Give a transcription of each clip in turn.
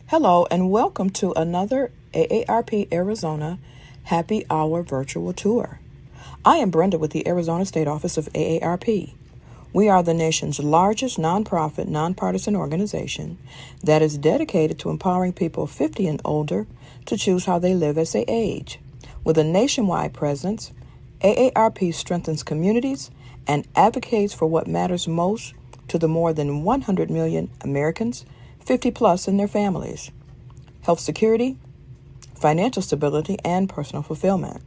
Hello, and welcome to another AARP Arizona Happy Hour virtual tour. I am Brenda with the Arizona State Office of AARP. We are the nation's largest nonprofit, nonpartisan organization that is dedicated to empowering people 50 and older to choose how they live as they age. With a nationwide presence, AARP strengthens communities and advocates for what matters most to the more than 100 million Americans 50 plus and their families: health security, financial stability, and personal fulfillment.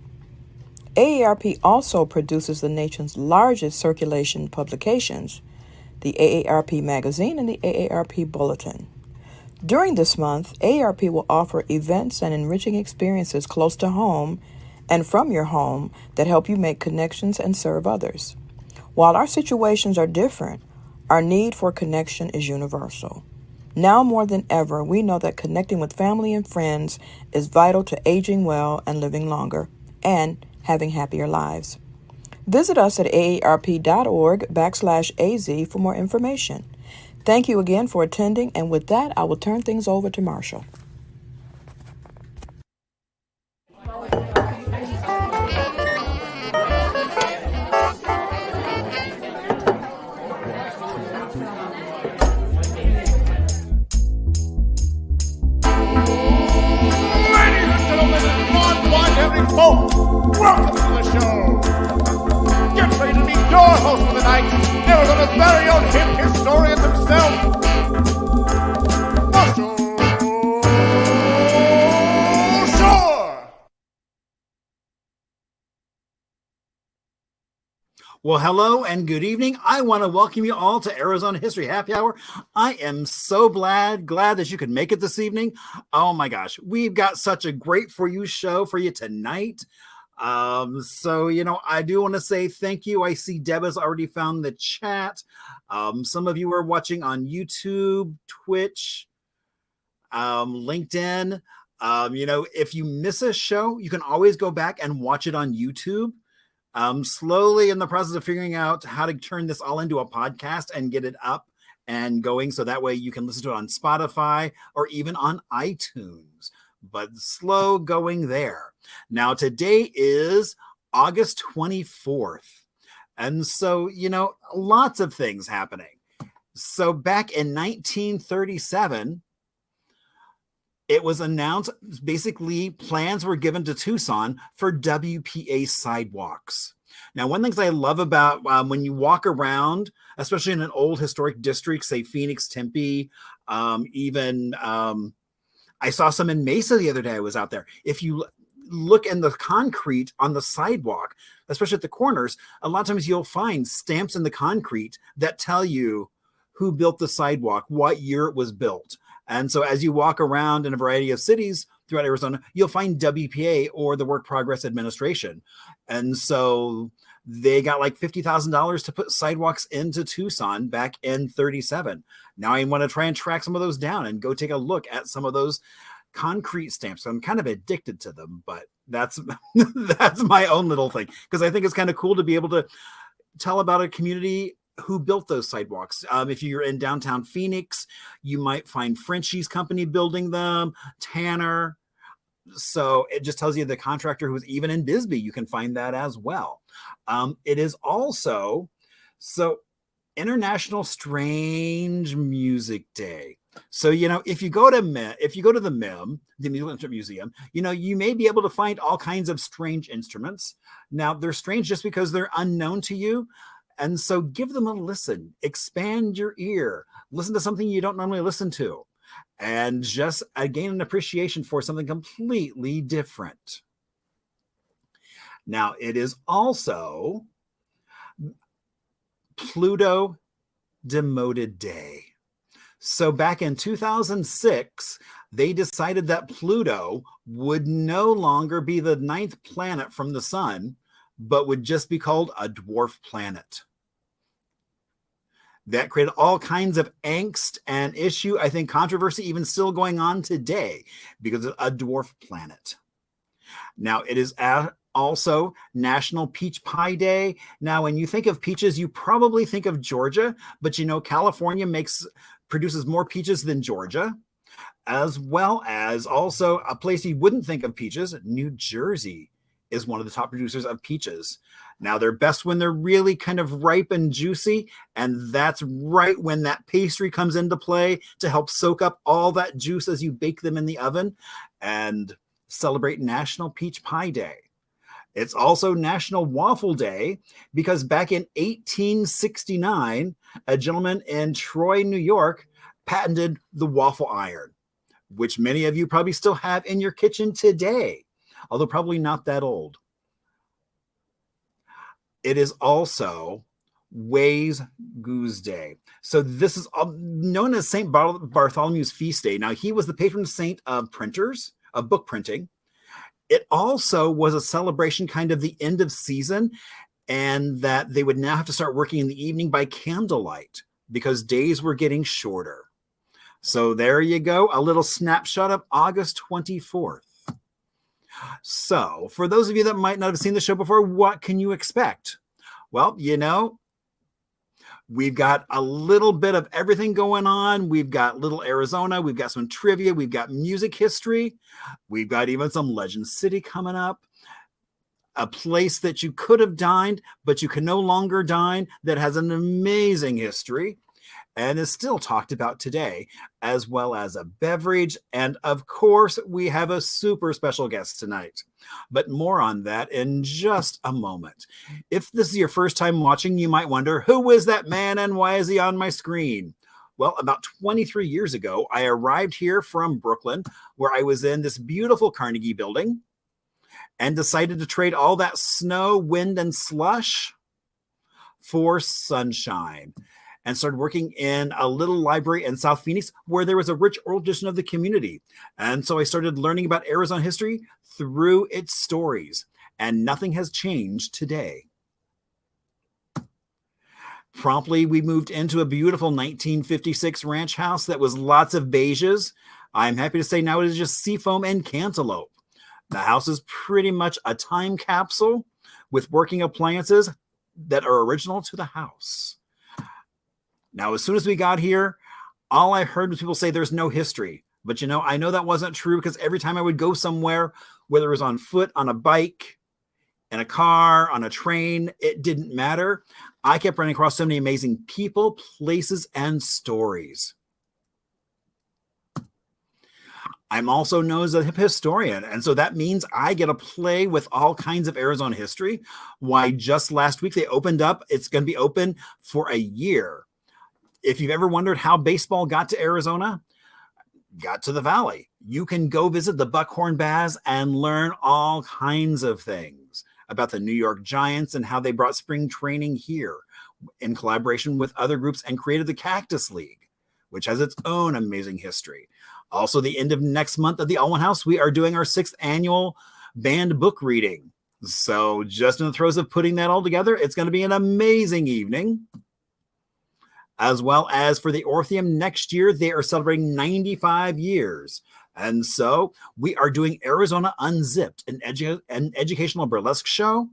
AARP also produces the nation's largest circulation publications, the AARP Magazine and the AARP Bulletin. During this month, AARP will offer events and enriching experiences close to home and from your home that help you make connections and serve others. While our situations are different, our need for connection is universal. Now more than ever, we know that connecting with family and friends is vital to aging well and living longer and having happier lives. Visit us at aarp.org/AZ for more information. Thank you again for attending, and with that, I will turn things over to Marshall. Welcome to the show. Get ready to meet your host for the night, Arizona's very own hip historian himself, Marshall Shore. Well, hello and good evening. I want to welcome you all to Arizona History Happy Hour. I am so glad that you could make it this evening. Oh my gosh, we've got such a great for you show for you tonight. I do want to say thank you. I see Deb has already found the chat. Some of you are watching on YouTube, Twitch, LinkedIn. If you miss a show, you can always go back and watch it on YouTube. Slowly in the process of figuring out how to turn this all into a podcast and get it up and going, so that way you can listen to it on Spotify or even on iTunes. But slow going there. Now, today is August 24th. And so, lots of things happening. So back in 1937, it was announced, basically, plans were given to Tucson for WPA sidewalks. Now, one of the things I love about when you walk around, especially in an old historic district, say Phoenix, Tempe, I saw some in Mesa the other day. I was out there. If you look in the concrete on the sidewalk, especially at the corners, a lot of times you'll find stamps in the concrete that tell you who built the sidewalk, what year it was built. And so as you walk around in a variety of cities throughout Arizona, you'll find WPA or the Work Progress Administration. And so they got like $50,000 to put sidewalks into Tucson back in 37. Now I want to try and track some of those down and go take a look at some of those concrete stamps. I'm kind of addicted to them, but that's my own little thing, because I think it's kind of cool to be able to tell about a community who built those sidewalks. If you're in downtown Phoenix, you might find Frenchie's Company building them, Tanner. So it just tells you the contractor who's even in Bisbee. You can find that as well. It is also International Strange Music Day. So if you go to the MIM, the Musical Instrument Museum, you may be able to find all kinds of strange instruments. Now they're strange just because they're unknown to you. And so give them a listen, expand your ear, listen to something you don't normally listen to, and just gain an appreciation for something completely different. Now, it is also Pluto Demoted Day. So back in 2006, they decided that Pluto would no longer be the 9th planet from the sun, but would just be called a dwarf planet. That created all kinds of angst and issue, I think controversy even still going on today, because it's a dwarf planet. Now, it is also National Peach Pie Day. Now, when you think of peaches, you probably think of Georgia, but California produces more peaches than Georgia. as well as also a place you wouldn't think of peaches. New Jersey is one of the top producers of peaches. Now, they're best when they're really kind of ripe and juicy, and that's right when that pastry comes into play to help soak up all that juice as you bake them in the oven and celebrate National Peach Pie Day. It's also National Waffle Day because back in 1869, a gentleman in Troy, New York, patented the waffle iron, which many of you probably still have in your kitchen today, although probably not that old. It is also Ways Goose Day. So this is known as St. Bartholomew's Feast Day. Now, he was the patron saint of printers, of book printing. It also was a celebration kind of the end of season, and that they would now have to start working in the evening by candlelight because days were getting shorter. So there you go, a little snapshot of August 24th. So for those of you that might not have seen the show before, what can you expect? Well, we've got a little bit of everything going on. We've got Little Arizona. We've got some trivia. We've got music history. We've got even some Legend City coming up. A place that you could have dined, but you can no longer dine, that has an amazing history and is still talked about today, as well as a beverage. And of course, we have a super special guest tonight. But more on that in just a moment. If this is your first time watching, you might wonder, who is that man and why is he on my screen? Well, about 23 years ago, I arrived here from Brooklyn, where I was in this beautiful Carnegie building, and decided to trade all that snow, wind, and slush for sunshine, and started working in a little library in South Phoenix where there was a rich oral tradition of the community. And so I started learning about Arizona history through its stories, and nothing has changed today. Promptly, we moved into a beautiful 1956 ranch house that was lots of beiges. I'm happy to say now it is just seafoam and cantaloupe. The house is pretty much a time capsule with working appliances that are original to the house. Now, as soon as we got here, all I heard was people say there's no history. But I know that wasn't true, because every time I would go somewhere, whether it was on foot, on a bike, in a car, on a train, it didn't matter. I kept running across so many amazing people, places, and stories. I'm also known as a historian, and so that means I get to play with all kinds of Arizona history. Why, just last week they opened up. It's going to be open for a year. If you've ever wondered how baseball got to Arizona, got to the Valley, you can go visit the Buckhorn Baths and learn all kinds of things about the New York Giants and how they brought spring training here in collaboration with other groups and created the Cactus League, which has its own amazing history. Also, the end of next month at the Allman House, we are doing our 6th annual banned book reading. So just in the throes of putting that all together, it's going to be an amazing evening. As well as for the Orpheum next year, they are celebrating 95 years. And so we are doing Arizona Unzipped, an educational burlesque show,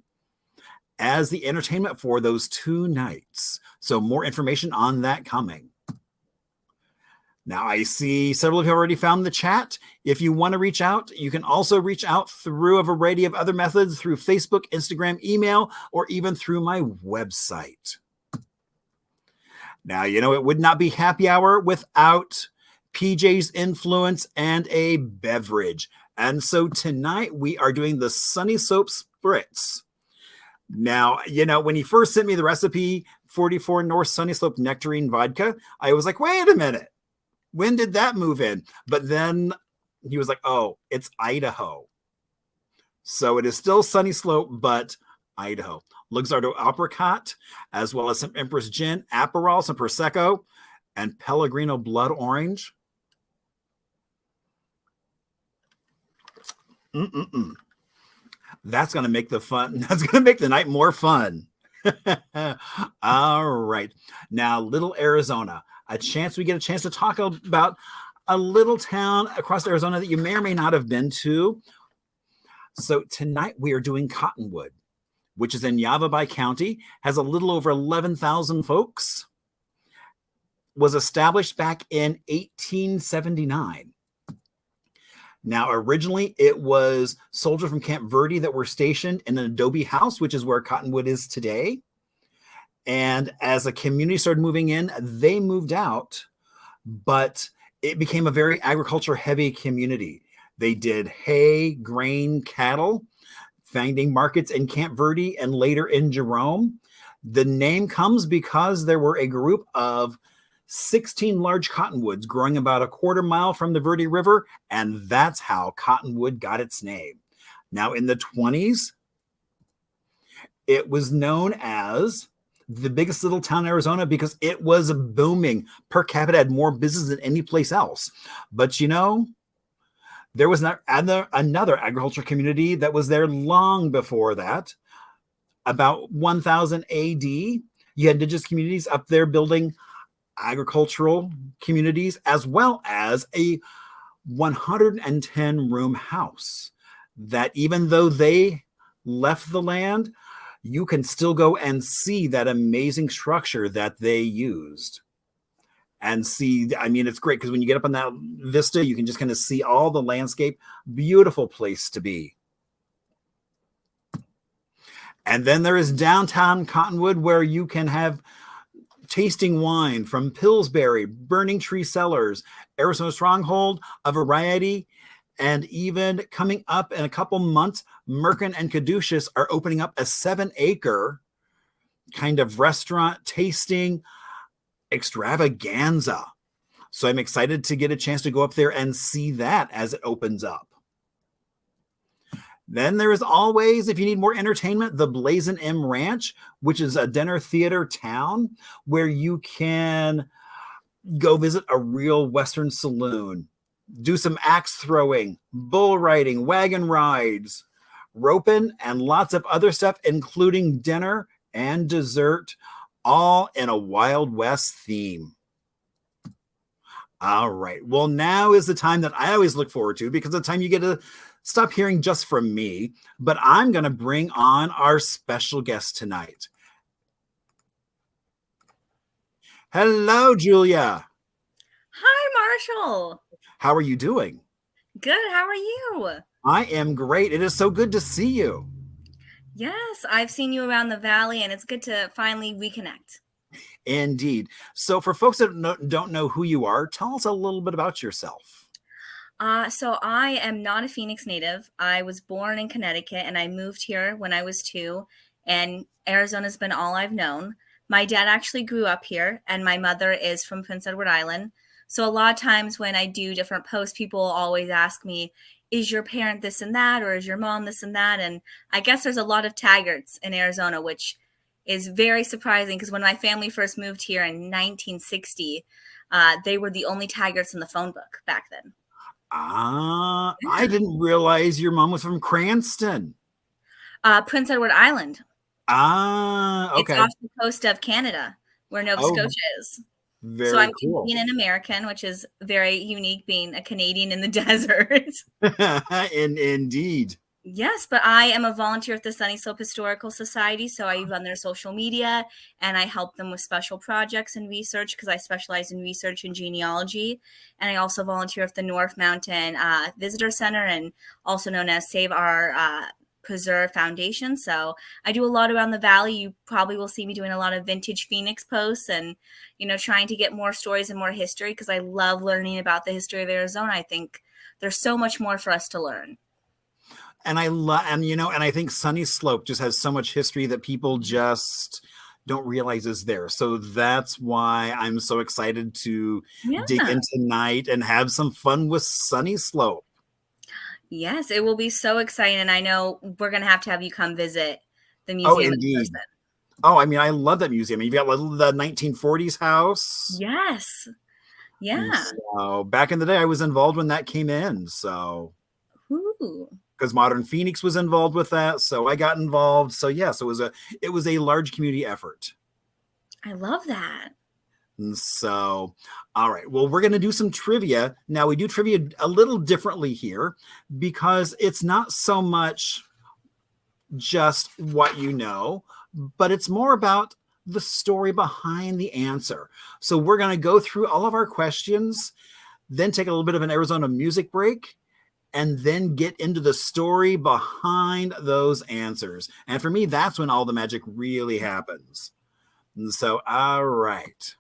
as the entertainment for those 2 nights. So more information on that coming. Now, I see several of you already found the chat. If you want to reach out, you can also reach out through a variety of other methods, through Facebook, Instagram, email, or even through my website. Now, it would not be happy hour without PJ's influence and a beverage. And so tonight we are doing the Sunnyslope Spritz. Now, when he first sent me the recipe, 44 North Sunnyslope Nectarine Vodka, I was like, wait a minute. When did that move in? But then he was like, oh, it's Idaho. So it is still Sunnyslope, but Idaho. Luxardo Apricot, as well as some Empress Gin, Aperol, some Prosecco, and Pellegrino Blood Orange. That's going to make that's going to make the night more fun. All right. Now, Little Arizona. We get a chance to talk about a little town across Arizona that you may or may not have been to. So tonight we are doing Cottonwood, which is in Yavapai County, has a little over 11,000 folks. was established back in 1879. Now, originally, it was soldiers from Camp Verde that were stationed in an adobe house, which is where Cottonwood is today. And as a community started moving in, they moved out, but it became a very agriculture-heavy community. They did hay, grain, cattle, finding markets in Camp Verde and later in Jerome. The name comes because there were a group of 16 large cottonwoods growing about a quarter mile from the Verde River, and that's how Cottonwood got its name. Now, in the 20s, it was known as the biggest little town in Arizona because it was booming. Per capita had more business than any place else. But you know, there was another agriculture community that was there long before that. About 1000 AD, you had indigenous communities up there building agricultural communities, as well as a 110 room house that, even though they left the land, you can still go and see that amazing structure that they used. And see, I mean, it's great because when you get up on that vista, you can just kind of see all the landscape. Beautiful place to be. And then there is downtown Cottonwood, where you can have tasting wine from Pillsbury, Burning Tree Cellars, Arizona Stronghold, a variety. And even coming up in a couple months, Merkin and Caduceus are opening up a 7-acre kind of restaurant tasting extravaganza. So I'm excited to get a chance to go up there and see that as it opens up. Then there is always, if you need more entertainment, the Blazin' M Ranch, which is a dinner theater town where you can go visit a real Western saloon, do some axe throwing, bull riding, wagon rides, roping, and lots of other stuff, including dinner and dessert, all in a Wild West theme. All right. Well, now is the time that I always look forward to, because the time you get to stop hearing just from me, but I'm going to bring on our special guest tonight. Hello, Julia. Hi, Marshall. How are you doing? Good. How are you? I am great. It is so good to see you. Yes, I've seen you around the valley, and it's good to finally reconnect. Indeed. So for folks that don't know who you are, tell us a little bit about yourself. So I am not a Phoenix native. I was born in Connecticut, and I moved here when I was 2, and Arizona's been all I've known. My dad actually grew up here, and my mother is from Prince Edward Island. So a lot of times when I do different posts, people always ask me, is your parent this and that, or is your mom this and that? And I guess there's a lot of taggarts in Arizona, which is very surprising, because when my family first moved here in 1960, they were the only taggarts in the phone book back then. I didn't realize your mom was from Cranston. Prince Edward Island. Okay. It's off the coast of Canada, where Nova Scotia is. Very so I'm cool. Canadian and American, which is very unique, being a Canadian in the desert. Indeed. Yes, but I am a volunteer at the Sunnyslope Historical Society, so I run their social media, and I help them with special projects and research, because I specialize in research and genealogy. And I also volunteer at the North Mountain Visitor Center, and also known as Save Our Preserve Foundation. So I do a lot around the valley. You probably will see me doing a lot of vintage Phoenix posts, and trying to get more stories and more history, because I love learning about the history of Arizona. I think there's so much more for us to learn. And I love, and I think Sunnyslope just has so much history that people just don't realize is there. So that's why I'm so excited to dig in tonight and have some fun with Sunnyslope. Yes, it will be so exciting. And I know we're going to have you come visit the museum. Oh, indeed. Oh, I mean, I love that museum. You've got the 1940s house. Yes. Yeah. So back in the day, I was involved when that came in. So. Ooh. Because Modern Phoenix was involved with that, so I got involved. So yes, it was a large community effort. I love that. And so, all right. Well, we're going to do some trivia. Now, we do trivia a little differently here, because it's not so much just what you know, but it's more about the story behind the answer. So we're going to go through all of our questions, then take a little bit of an Arizona music break, and then get into the story behind those answers. And for me, that's when all the magic really happens. And so, all right.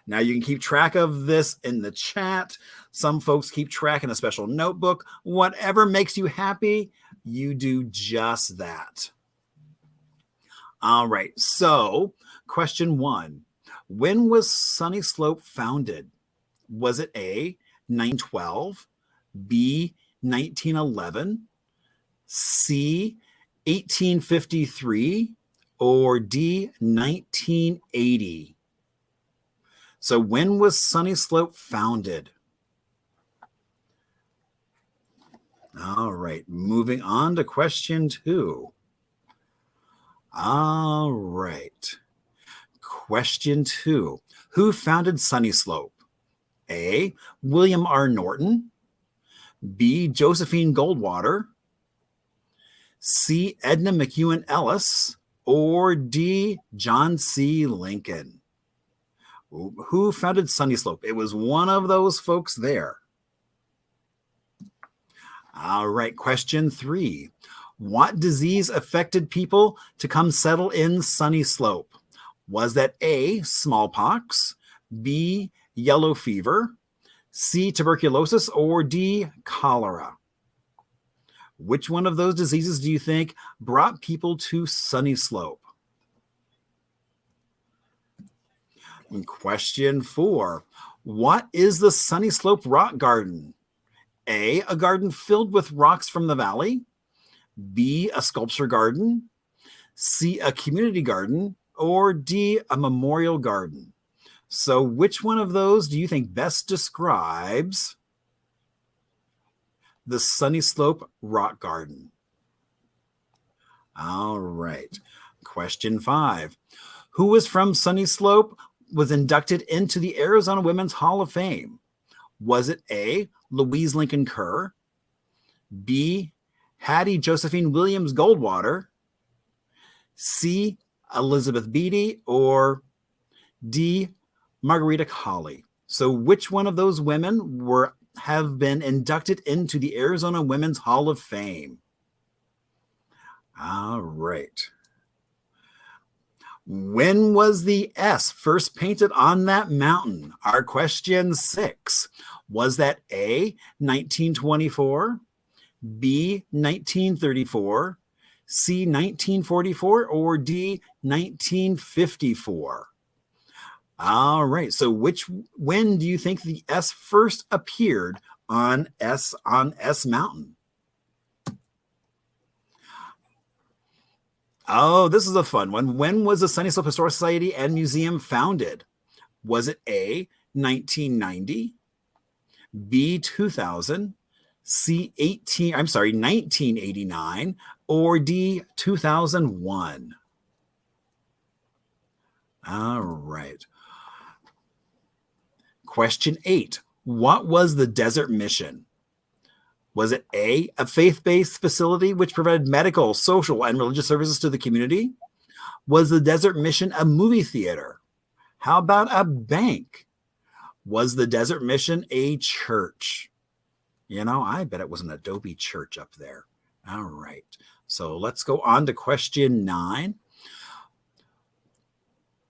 Now you can keep track of this in the chat. Some folks keep track in a special notebook. Whatever makes you happy, you do just that. All right. So question 1, when was Sunnyslope founded? Was it A, 1912, B, 1911, C, 1853, or D, 1980? So when was Sunnyslope founded? All right, moving on to question 2. All right. Question 2. Who founded Sunnyslope? A, William R. Norton, B, Josephine Goldwater, C, Edna McEwen Ellis, or D, John C. Lincoln? Who founded Sunnyslope? It was one of those folks there. All right, question 3. What disease affected people to come settle in Sunnyslope? Was that A, smallpox, B, yellow fever, C, tuberculosis, or D, cholera? Which one of those diseases do you think brought people to Sunnyslope? And question 4. What is the Sunnyslope Rock Garden? A, a garden filled with rocks from the valley, B, a sculpture garden, C, a community garden, or D, a memorial garden? So which one of those do you think best describes the Sunnyslope Rock Garden? All right. Question 5. Who was from Sunnyslope was inducted into the Arizona Women's Hall of Fame? Was it A, Louise Lincoln Kerr, B, Hattie Josephine Williams Goldwater, C, Elizabeth Beatty, or D, Margarita Colley? So which one of those women have been inducted into the Arizona Women's Hall of Fame? All right. When was the S first painted on that mountain? Our question 6. Was that A, 1924, B, 1934, C, 1944, or D, 1954? All right. So when do you think the S first appeared on S Mountain? Oh, this is a fun one. When was the Sunnyslope Historical Society and Museum founded? Was it A, 1990, B, 2000, C, 1989, or D, 2001? All right. Question 8. What was the Desert Mission? Was it A, a faith-based facility which provided medical, social, and religious services to the community? Was the Desert Mission a movie theater? How about a bank? Was the Desert Mission a church? You know, I bet it was an adobe church up there. All right. So let's go on to question 9.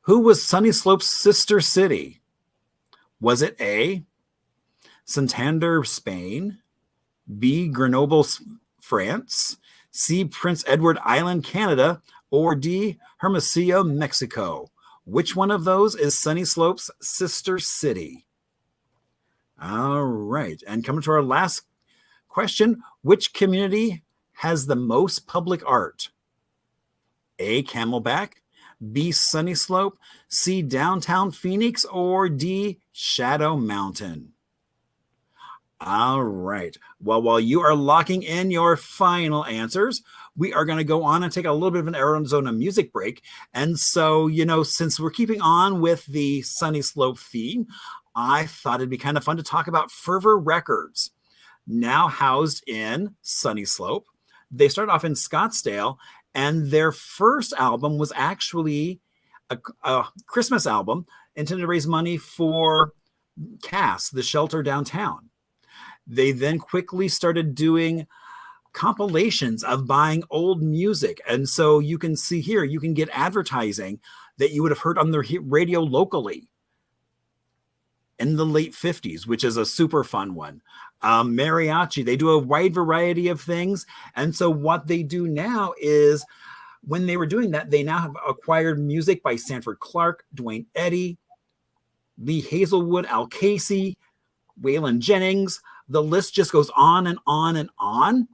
Who was Sunnyslope's sister city? Was it A, Santander, Spain, B, Grenoble, France, C, Prince Edward Island, Canada, or D, Hermosillo, Mexico? Which one of those is Sunnyslope's sister city? All right. And coming to our last question, which community has the most public art? A, Camelback, B, Sunnyslope, C, Downtown Phoenix, or D, Shadow Mountain? All right. Well, while you are locking in your final answers, we are going to go on and take a little bit of an Arizona music break. And so, since we're keeping on with the Sunnyslope theme, I thought it'd be kind of fun to talk about Fervor Records, now housed in Sunnyslope. They started off in Scottsdale, And their first album was actually a Christmas album intended to raise money for CAS, the shelter downtown. They then quickly started doing compilations of buying old music. And so you can see here, you can get advertising that you would have heard on the radio locally in the late 50s, which is a super fun one. Mariachi, they do a wide variety of things. And so what they do now is, when they were doing that, they now have acquired music by Sanford Clark, Dwayne Eddy, Lee Hazelwood, Al Casey, Waylon Jennings. The list just goes on and on and on.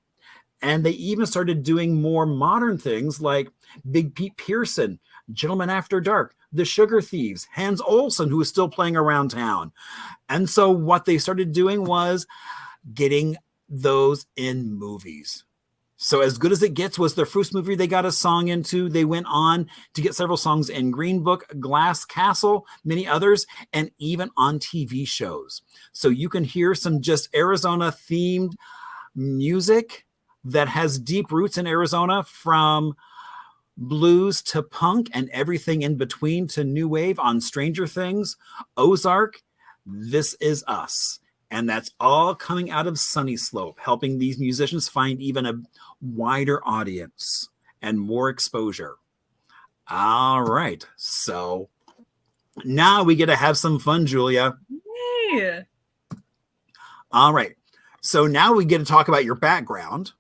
And they even started doing more modern things like Big Pete Pearson, Gentlemen After Dark, The Sugar Thieves, Hans Olsen, who is still playing around town. And so what they started doing was getting those in movies. So As Good as It Gets was their first movie they got a song into. They went on to get several songs in Green Book, Glass Castle, many others, and even on TV shows. So you can hear some just Arizona-themed music that has deep roots in Arizona, from blues to punk and everything in between to new wave on Stranger Things, Ozark, This Is Us. And that's all coming out of Sunnyslope, helping these musicians find even a wider audience and more exposure. All right. So now we get to have some fun, Julia. Yay. All right. So now we get to talk about your background.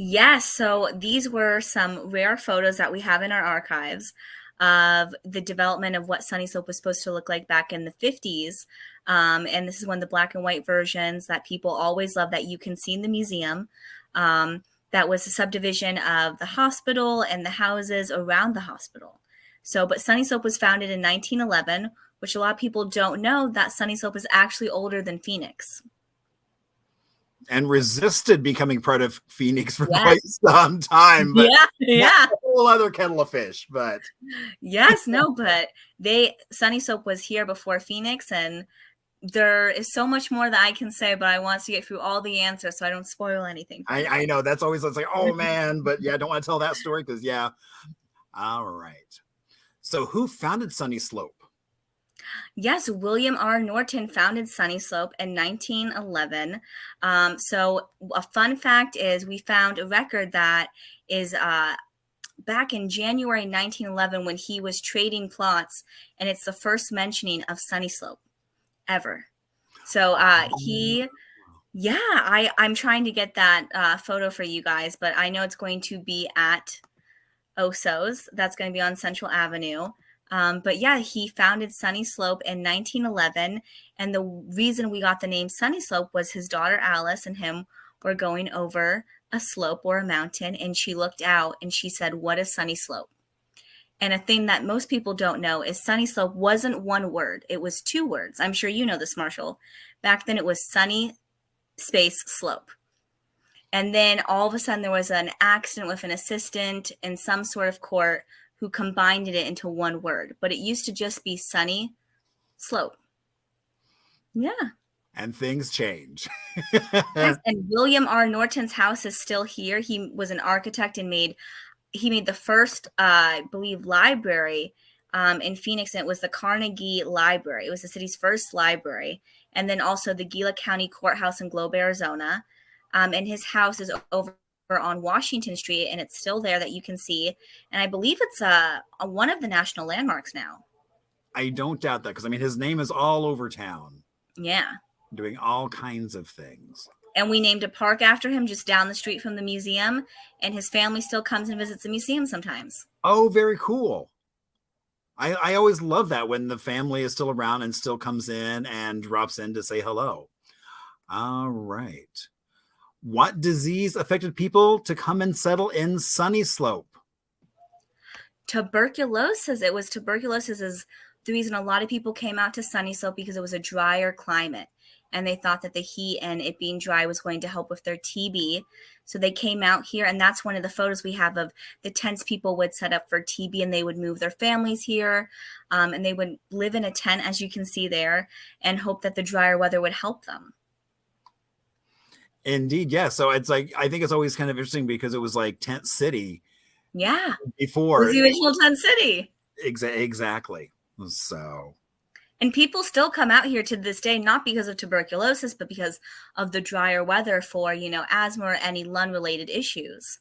Yes, so these were some rare photos that we have in our archives of the development of what Sunnyslope was supposed to look like back in the 50s. And this is one of the black and white versions that people always love, that you can see in the museum. That was a subdivision of the hospital and the houses around the hospital. So, but Sunnyslope was founded in 1911, which a lot of people don't know, that Sunnyslope is actually older than Phoenix. And resisted becoming part of Phoenix for quite some time. But yeah. A whole other kettle of fish, but. Yes, no, but Sunnyslope was here before Phoenix, and there is so much more that I can say, but I want to get through all the answers so I don't spoil anything. I know, that's always, it's like, oh man, but yeah, I don't want to tell that story because yeah. All right. So who founded Sunnyslope? Yes, William R. Norton founded Sunnyslope in 1911. So a fun fact is, we found a record that is back in January 1911 when he was trading plots, and it's the first mentioning of Sunnyslope ever. So I'm trying to get that photo for you guys, but I know it's going to be at Oso's. That's going to be on Central Avenue. But yeah, he founded Sunnyslope in 1911. And the reason we got the name Sunnyslope was his daughter Alice and him were going over a slope or a mountain, and she looked out and she said, "What is Sunnyslope?" And a thing that most people don't know is Sunnyslope wasn't one word. It was two words. I'm sure you know this, Marshall. Back then it was Sunny space slope. And then all of a sudden there was an accident with an assistant in some sort of court who combined it into one word, but it used to just be Sunny Slope. Yeah. And things change. Yes, and William R. Norton's house is still here. He was an architect and made the first, I believe, library in Phoenix, and it was the Carnegie Library. It was the city's first library. And then also the Gila County Courthouse in Globe, Arizona. And his house is over on Washington Street, and it's still there that you can see. And I believe it's one of the national landmarks now. I don't doubt that, because I mean, his name is all over town. Yeah. Doing all kinds of things. And we named a park after him just down the street from the museum, and his family still comes and visits the museum sometimes. Oh, very cool. I always love that when the family is still around and still comes in and drops in to say hello. All right. What disease affected people to come and settle in Sunnyslope? Tuberculosis. It was tuberculosis is the reason a lot of people came out to Sunnyslope, because it was a drier climate. And they thought that the heat and it being dry was going to help with their TB. So they came out here, and that's one of the photos we have of the tents people would set up for TB, and they would move their families here. And they would live in a tent, as you can see there, and hope that the drier weather would help them. Indeed, yeah. So it's like I think it's always kind of interesting because it was like tent city Yeah. It was before. the original tent city. Exactly. So And people still come out here to this day, not because of tuberculosis, but because of the drier weather for, asthma or any lung related issues.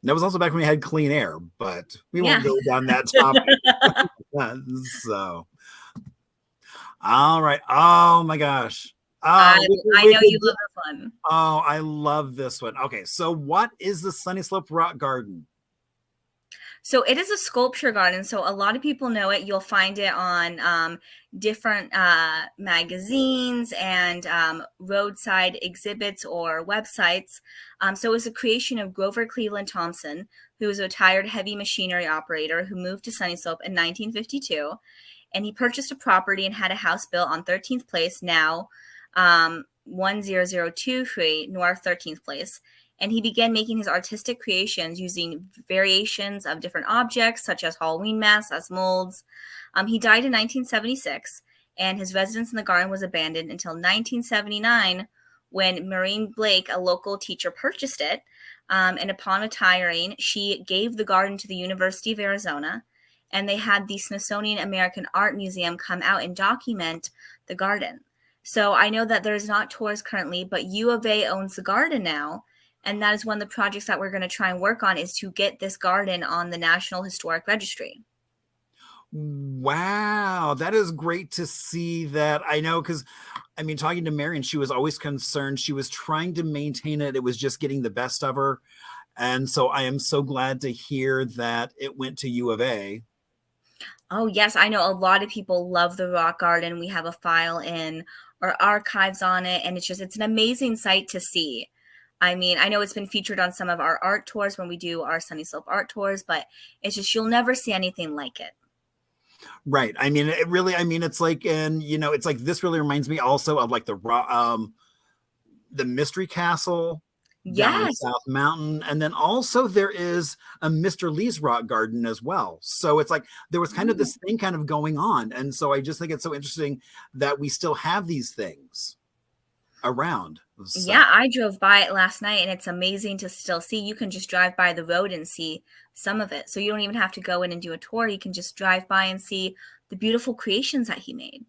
that was also back when we had clean air, but we won't Yeah. go down that topic. So, all right. Oh my gosh. I, Oh, I know you love this one. oh, I love this one. Okay, so what is the Sunnyslope Rock Garden? So it is a sculpture garden. So a lot of people know it. You'll find it on different magazines and roadside exhibits or websites. So it was a creation of Grover Cleveland Thompson, who was a retired heavy machinery operator who moved to Sunnyslope in 1952. And he purchased a property and had a house built on 13th Place, now 10023 North 13th Place. And he began making his artistic creations using variations of different objects, such as Halloween masks as molds. He died in 1976, and his residence in the garden was abandoned until 1979, when Maureen Blake, a local teacher, purchased it. And upon retiring, she gave the garden to the University of Arizona, and they had the Smithsonian American Art Museum come out and document the garden. So I know that there's not tours currently, but U of A owns the garden now. And that is one of the projects that we're going to try and work on, is to get this garden on the National Historic Registry. Wow, that is great to see that. I know, because I mean, talking to Marion, she was always concerned. She was trying to maintain it. It was just getting the best of her. And so I am so glad to hear that it went to U of A. Oh, yes. I know a lot of people love the rock garden. We have a file in our archives on it, and it's an amazing sight to see. I mean, I know it's been featured on some of our art tours when we do our Sunnyslope art tours, but it's just, you'll never see anything like it. Right. I mean, it really, I mean, it's like, and it's like, this really reminds me also of like the Mystery Castle down in Yes. South Mountain. And then also there is a Mr. Lee's Rock Garden as well. So it's like there was kind of this thing kind of going on. And so I just think it's so interesting that we still have these things around. So. Yeah, I drove by it last night, and it's amazing to still see. You can just drive by the road and see some of it. So you don't even have to go in and do a tour. You can just drive by and see the beautiful creations that he made.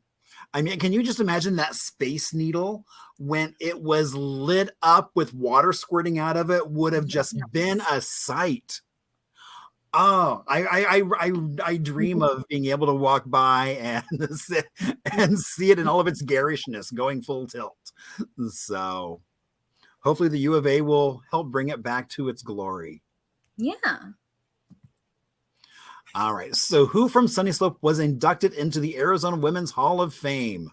I mean, can you just imagine that Space Needle when it was lit up with water squirting out of it? Would have just been a sight. Oh, I dream of being able to walk by and see it in all of its garishness going full tilt. So hopefully the U of A will help bring it back to its glory. Yeah. All right. So who from Sunnyslope was inducted into the Arizona Women's Hall of Fame?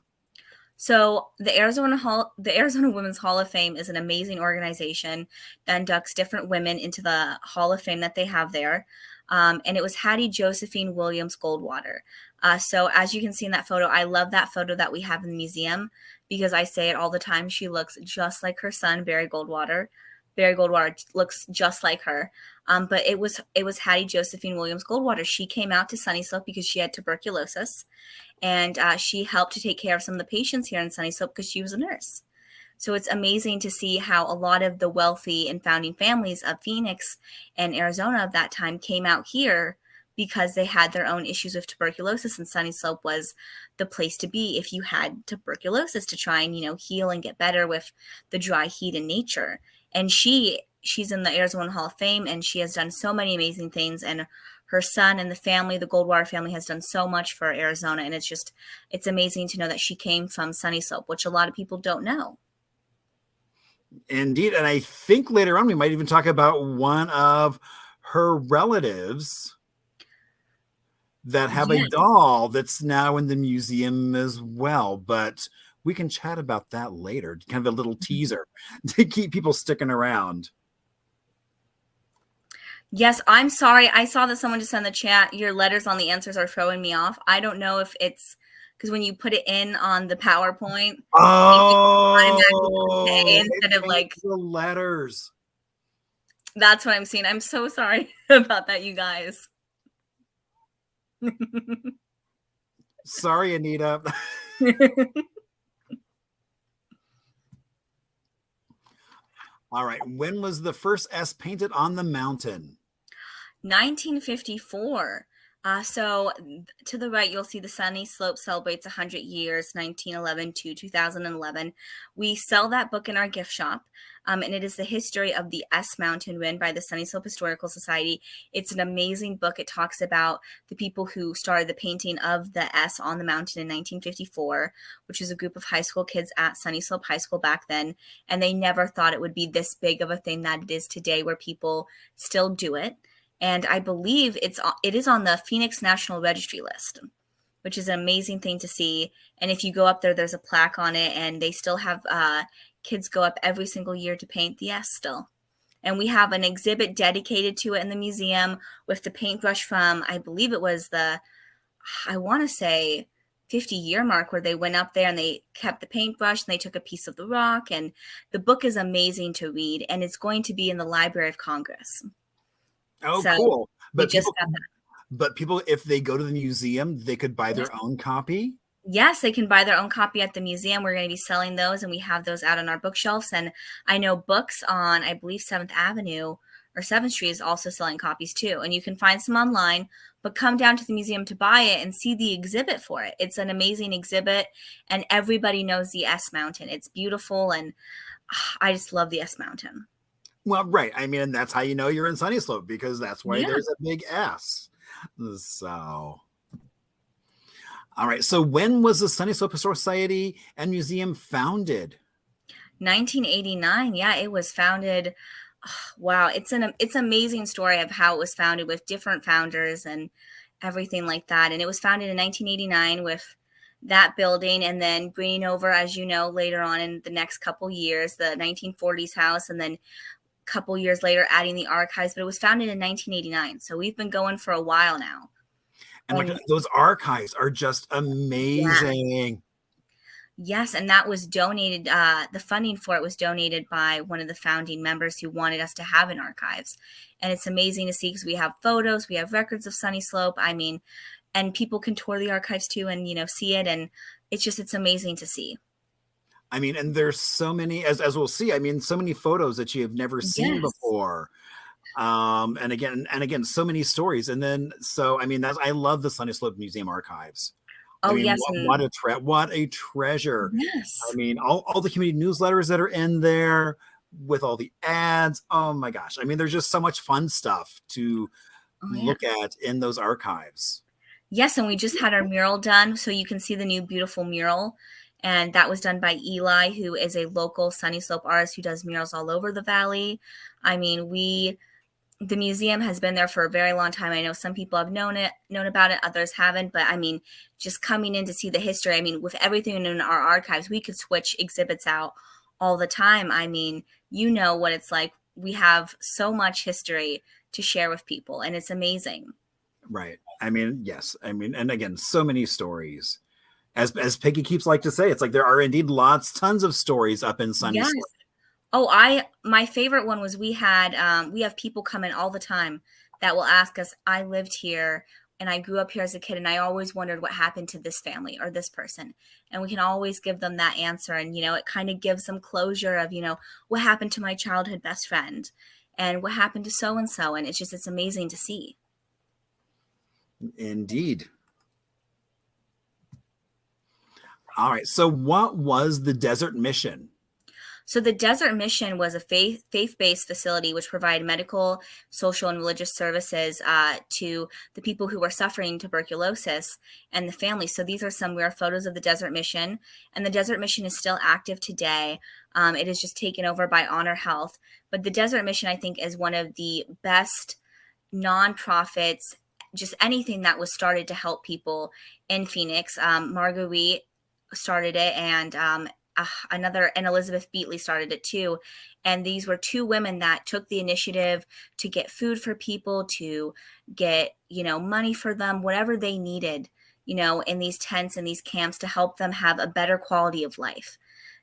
So the Arizona Women's Hall of Fame is an amazing organization that inducts different women into the Hall of Fame that they have there. And it was Hattie Josephine Williams Goldwater. So as you can see in that photo, I love that photo that we have in the museum, because I say it all the time. She looks just like her son, Barry Goldwater. Barry Goldwater looks just like her. But it was Hattie Josephine Williams Goldwater. She came out to Sunnyslope because she had tuberculosis. And she helped to take care of some of the patients here in Sunnyslope because she was a nurse. So it's amazing to see how a lot of the wealthy and founding families of Phoenix and Arizona of that time came out here because they had their own issues with tuberculosis, and Sunnyslope was the place to be if you had tuberculosis, to try and, heal and get better with the dry heat in nature. And she's in the Arizona Hall of Fame, and she has done so many amazing things. And her son and the family, the Goldwater family, has done so much for Arizona. And it's amazing to know that she came from Sunnyslope, which a lot of people don't know. Indeed. And I think later on we might even talk about one of her relatives that have a doll that's now in the museum as well. But we can chat about that later. Kind of a little teaser to keep people sticking around. Yes, I'm sorry. I saw that someone just in the chat, your letters on the answers are throwing me off. I don't know if it's because when you put it in on the PowerPoint, instead of like the letters. That's what I'm seeing. I'm so sorry about that, you guys. Sorry, Anita. All right. When was the first S painted on the mountain? 1954. So to the right, you'll see the Sunnyslope celebrates 100 years, 1911 to 2011. We sell that book in our gift shop, and it is the history of the S Mountain written by the Sunnyslope Historical Society. It's an amazing book. It talks about the people who started the painting of the S on the mountain in 1954, which is a group of high school kids at Sunnyslope High School back then, and they never thought it would be this big of a thing that it is today, where people still do it. And I believe it is on the Phoenix National Registry list, which is an amazing thing to see. And if you go up there, there's a plaque on it, and they still have kids go up every single year to paint the S still. And we have an exhibit dedicated to it in the museum with the paintbrush from, I believe it was I want to say 50-year mark, where they went up there and they kept the paintbrush and they took a piece of the rock. And the book is amazing to read, and it's going to be in the Library of Congress. Oh, So cool. But just people, got that. but people, if they go to the museum, they could buy their own copy. Yes, they can buy their own copy at the museum. We're going to be selling those, and we have those out on our bookshelves. And I know Books on, I believe, 7th Avenue or 7th Street is also selling copies too. And you can find some online, but come down to the museum to buy it and see the exhibit for it. It's an amazing exhibit, and everybody knows the S Mountain. It's beautiful, and I just love the S Mountain. Well, right. I mean, and that's how you know you're in Sunnyslope, because that's why there's a big S. So, all right. So when was the Sunnyslope Historical Society and Museum founded? 1989. Yeah, it was founded. Wow, it's an amazing story of how it was founded, with different founders and everything like that. And it was founded in 1989 with that building, and then bringing over, as you know, later on in the next couple years, the 1940s house, and then couple years later adding the archives. But it was founded in 1989, so we've been going for a while now. And those archives are just amazing. Yes, and that was donated, the funding for it was donated by one of the founding members who wanted us to have an archives. And it's amazing to see, because we have photos, we have records of Sunnyslope. I mean, and people can tour the archives too and, see it, and it's amazing to see. I mean, and there's so many, as we'll see, I mean, so many photos that you have never seen before. And again, so many stories. And then, so, I mean, I love the Sunnyslope Museum archives. Oh, I mean, yes. What a treasure. Yes. I mean, all the community newsletters that are in there with all the ads. Oh my gosh. I mean, there's just so much fun stuff to look at in those archives. Yes. And we just had our mural done, so you can see the new beautiful mural. And that was done by Eli, who is a local Sunnyslope artist who does murals all over the valley. I mean, the museum has been there for a very long time. I know some people have known about it, others haven't. But I mean, just coming in to see the history, I mean, with everything in our archives, we could switch exhibits out all the time. I mean, you know what it's like. We have so much history to share with people, and it's amazing. Right. I mean, yes. I mean, and again, so many stories. As Peggy keeps like to say, it's like there are indeed tons of stories up in Sunnyslope. Yes. Oh, my favorite one was we have people come in all the time that will ask us, I lived here and I grew up here as a kid, and I always wondered what happened to this family or this person. And we can always give them that answer. And, it kind of gives them closure of, what happened to my childhood best friend and what happened to so-and-so. And it's amazing to see. Indeed. All right. So what was the Desert Mission? So the Desert Mission was a faith-based facility which provided medical, social, and religious services to the people who were suffering tuberculosis and the families. So these are some rare photos of the Desert Mission, and the Desert Mission is still active today. It is just taken over by Honor Health. But the Desert Mission, I think, is one of the best nonprofits, just anything that was started to help people in Phoenix. Marguerite started it, and Elizabeth Beatley started it too. And these were two women that took the initiative to get food for people, to get, money for them, whatever they needed, in these tents and these camps to help them have a better quality of life,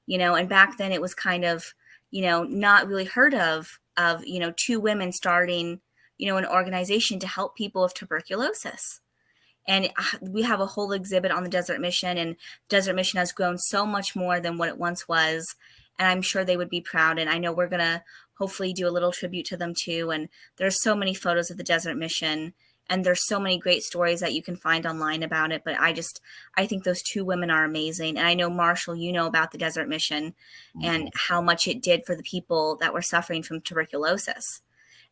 and back then it was kind of, not really heard of, two women starting, an organization to help people with tuberculosis. And we have a whole exhibit on the Desert Mission, and Desert Mission has grown so much more than what it once was. And I'm sure they would be proud. And I know we're going to hopefully do a little tribute to them too. And there's so many photos of the Desert Mission, and there's so many great stories that you can find online about it. But I think those two women are amazing. And I know, Marshall, you know about the Desert Mission and how much it did for the people that were suffering from tuberculosis.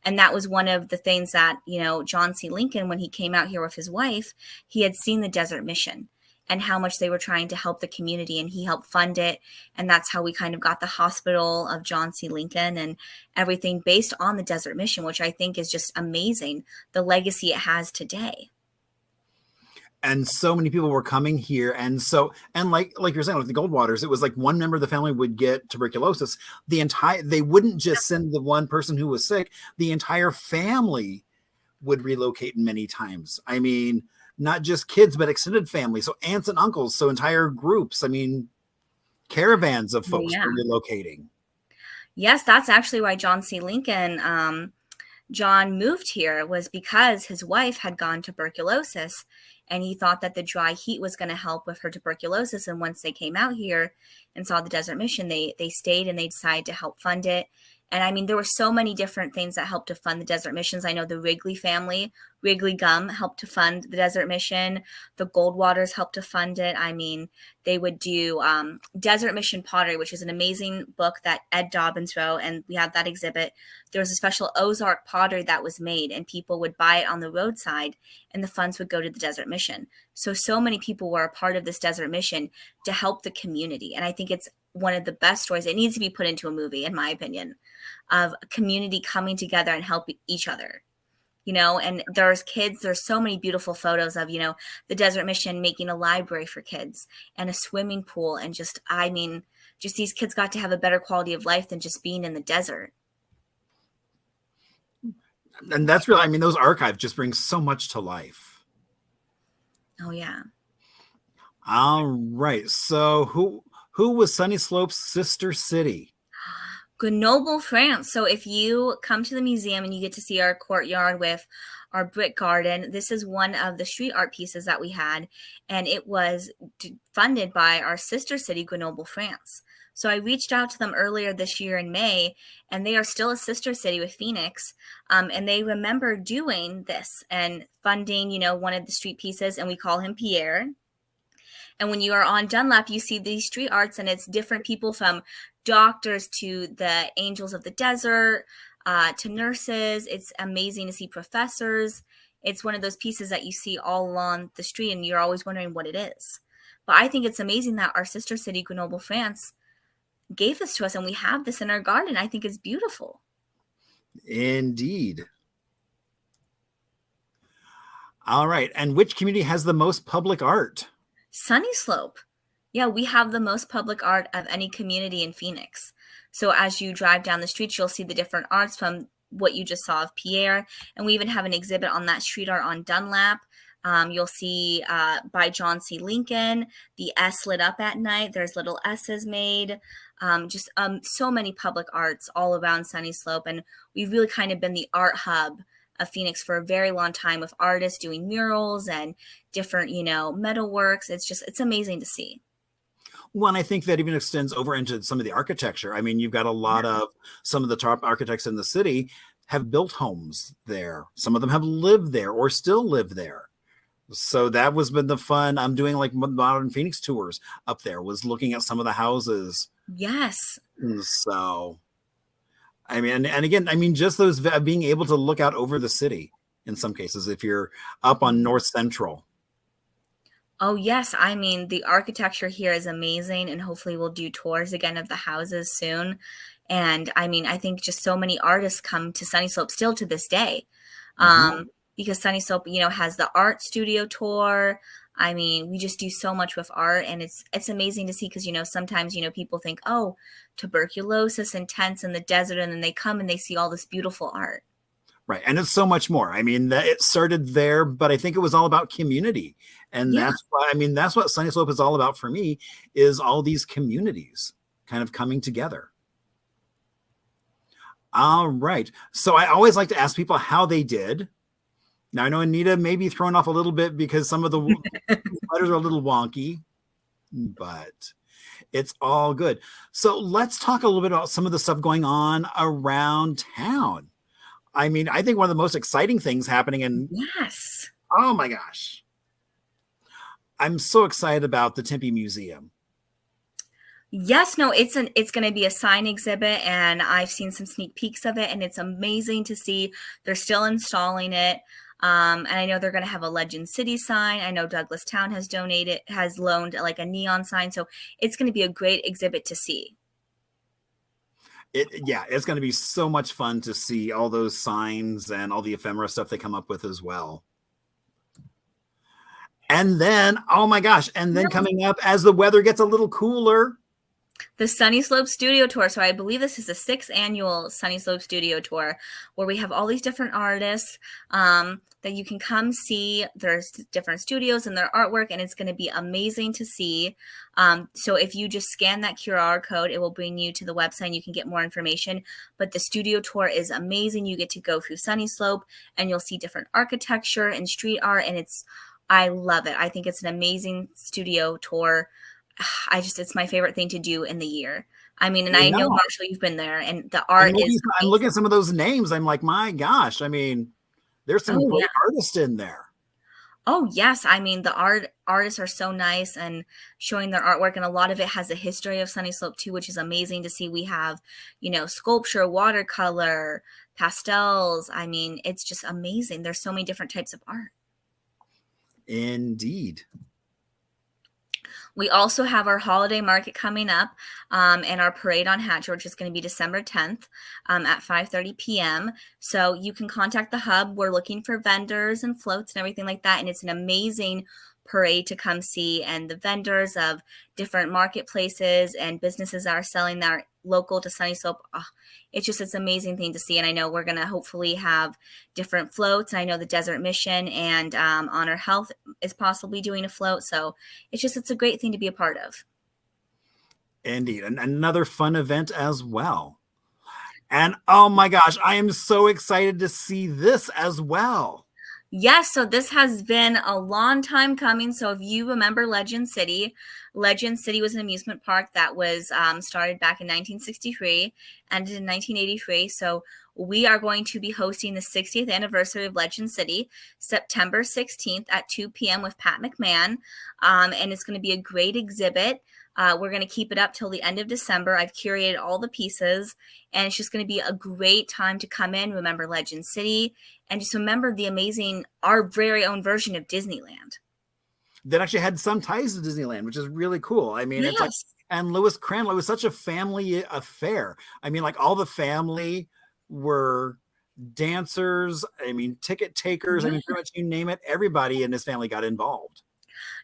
And that was one of the things that, John C. Lincoln, when he came out here with his wife, he had seen the Desert Mission and how much they were trying to help the community, and he helped fund it. And that's how we kind of got the hospital of John C. Lincoln and everything based on the Desert Mission, which I think is just amazing, the legacy it has today. And so many people were coming here. And like you're saying with the Goldwaters, it was like one member of the family would get tuberculosis. They wouldn't just send the one person who was sick. The entire family would relocate many times. I mean, not just kids, but extended family. So aunts and uncles. So entire groups. I mean, caravans of folks were relocating. Yes, that's actually why John C. Lincoln, John moved here, was because his wife had gone tuberculosis. And he thought that the dry heat was going to help with her tuberculosis. And once they came out here and saw the Desert Mission, they stayed and they decided to help fund it. And I mean, there were so many different things that helped to fund the Desert Missions. I know the Wrigley family, Wrigley Gum, helped to fund the Desert Mission. The Goldwaters helped to fund it. I mean, they would do Desert Mission pottery, which is an amazing book that Ed Dobbins wrote, and we have that exhibit. There was a special Ozark pottery that was made, and people would buy it on the roadside, and the funds would go to the Desert Mission. So many people were a part of this Desert Mission to help the community, and I think it's one of the best stories. It needs to be put into a movie, in my opinion, of a community coming together and help each other. And there's so many beautiful photos of, the Desert Mission making a library for kids and a swimming pool. And just these kids got to have a better quality of life than just being in the desert. And that's really, those archives just bring so much to life. Oh, yeah. All right. So who was Sunnyslope's sister city? Grenoble, France. So if you come to the museum and you get to see our courtyard with our brick garden, this is one of the street art pieces that we had, and it was funded by our sister city, Grenoble, France. So I reached out to them earlier this year in May, and they are still a sister city with Phoenix, and they remember doing this and funding, one of the street pieces, and we call him Pierre. And when you are on Dunlap, you see these street arts, and it's different people from doctors to the angels of the desert, to nurses. It's amazing to see professors. It's one of those pieces that you see all along the street, and you're always wondering what it is. But I think it's amazing that our sister city, Grenoble, France, gave this to us, and we have this in our garden. I think it's beautiful. Indeed. All right. And which community has the most public art? Sunnyslope. Yeah, we have the most public art of any community in Phoenix. So as you drive down the streets, you'll see the different arts from what you just saw of Pierre. And we even have an exhibit on that street art on Dunlap. You'll see by John C. Lincoln, the S lit up at night. There's little S's made. So many public arts all around Sunnyslope. And we've really kind of been the art hub of Phoenix for a very long time, with artists doing murals and different, metalworks. It's amazing to see. Well, and I think that even extends over into some of the architecture. You've got a lot of some of the top architects in the city have built homes there. Some of them have lived there or still live there. So that was been the fun. I'm doing like modern Phoenix tours up there, was looking at some of the houses. Yes. So, and again, just those being able to look out over the city in some cases, if you're up on North Central. Oh, yes. The architecture here is amazing, and hopefully we'll do tours again of the houses soon. And I think just so many artists come to Sunnyslope still to this day, because Sunnyslope, has the art studio tour. We just do so much with art, and it's amazing to see, because, sometimes, people think, oh, tuberculosis and tents in the desert, and then they come and they see all this beautiful art. Right. And it's so much more. That it started there, but I think it was all about community. And that's why, that's what Sunnyslope is all about for me, is all these communities kind of coming together. All right. So I always like to ask people how they did. Now I know Anita may be thrown off a little bit because some of the letters are a little wonky, but It's all good. So let's talk a little bit about some of the stuff going on around town. I mean, I think one of the most exciting things happening Yes. oh my gosh, I'm so excited about the Tempe Museum. Yes, no, it's going to be a sign exhibit, and I've seen some sneak peeks of it, and it's amazing to see. They're still installing it. And I know they're going to have a Legend City sign. I know Douglas Town has loaned like a neon sign. So it's going to be a great exhibit to see. It's going to be so much fun to see all those signs and all the ephemera stuff they come up with as well. And then, oh my gosh, and then coming up as the weather gets a little cooler, the Sunnyslope Studio Tour. So I believe this is the 6th annual Sunnyslope Studio Tour, where we have all these different artists that you can come see. There's different studios and their artwork, and it's going to be amazing to see. So if you just scan that QR code, it will bring you to the website and you can get more information. But the studio tour is amazing. You get to go through Sunnyslope, and you'll see different architecture and street art, and I love it. I think it's an amazing studio tour. It's my favorite thing to do in the year. I mean, and I know, Marshall, you've been there, and the art is. I'm looking at some of those names. I'm like, my gosh. I mean, there's some great artists in there. Oh, yes. I mean, the artists are so nice and showing their artwork, and a lot of it has a history of Sunnyslope too, which is amazing to see. We have, sculpture, watercolor, pastels. I mean, it's just amazing. There's so many different types of art. Indeed. We also have our holiday market coming up, and our parade on Hatch, which is going to be December 10th at 5:30 p.m. So you can contact the hub. We're looking for vendors and floats and everything like that. And it's an amazing parade to come see. And the vendors of different marketplaces and businesses that are selling that are local to Sunnyslope, it's an amazing thing to see. And I know we're going to hopefully have different floats. I know the Desert Mission and Honor Health is possibly doing a float. So it's a great thing to be a part of. Indeed. And another fun event as well. And oh my gosh, I am so excited to see this as well. Yes, so this has been a long time coming. So if you remember Legend City was an amusement park that was started back in 1963, ended in 1983. So we are going to be hosting the 60th anniversary of Legend City, September 16th at 2 p.m. with Pat McMahon. And it's going to be a great exhibit. We're going to keep it up till the end of December. I've curated all the pieces, and it's just going to be a great time to come in, remember Legend City, and just remember our very own version of Disneyland. That actually had some ties to Disneyland, which is really cool. I mean, yes. And Lewis Crandall, it was such a family affair. I mean, like all the family were dancers. I mean, ticket takers. I mean, pretty much you name it, everybody in his family got involved.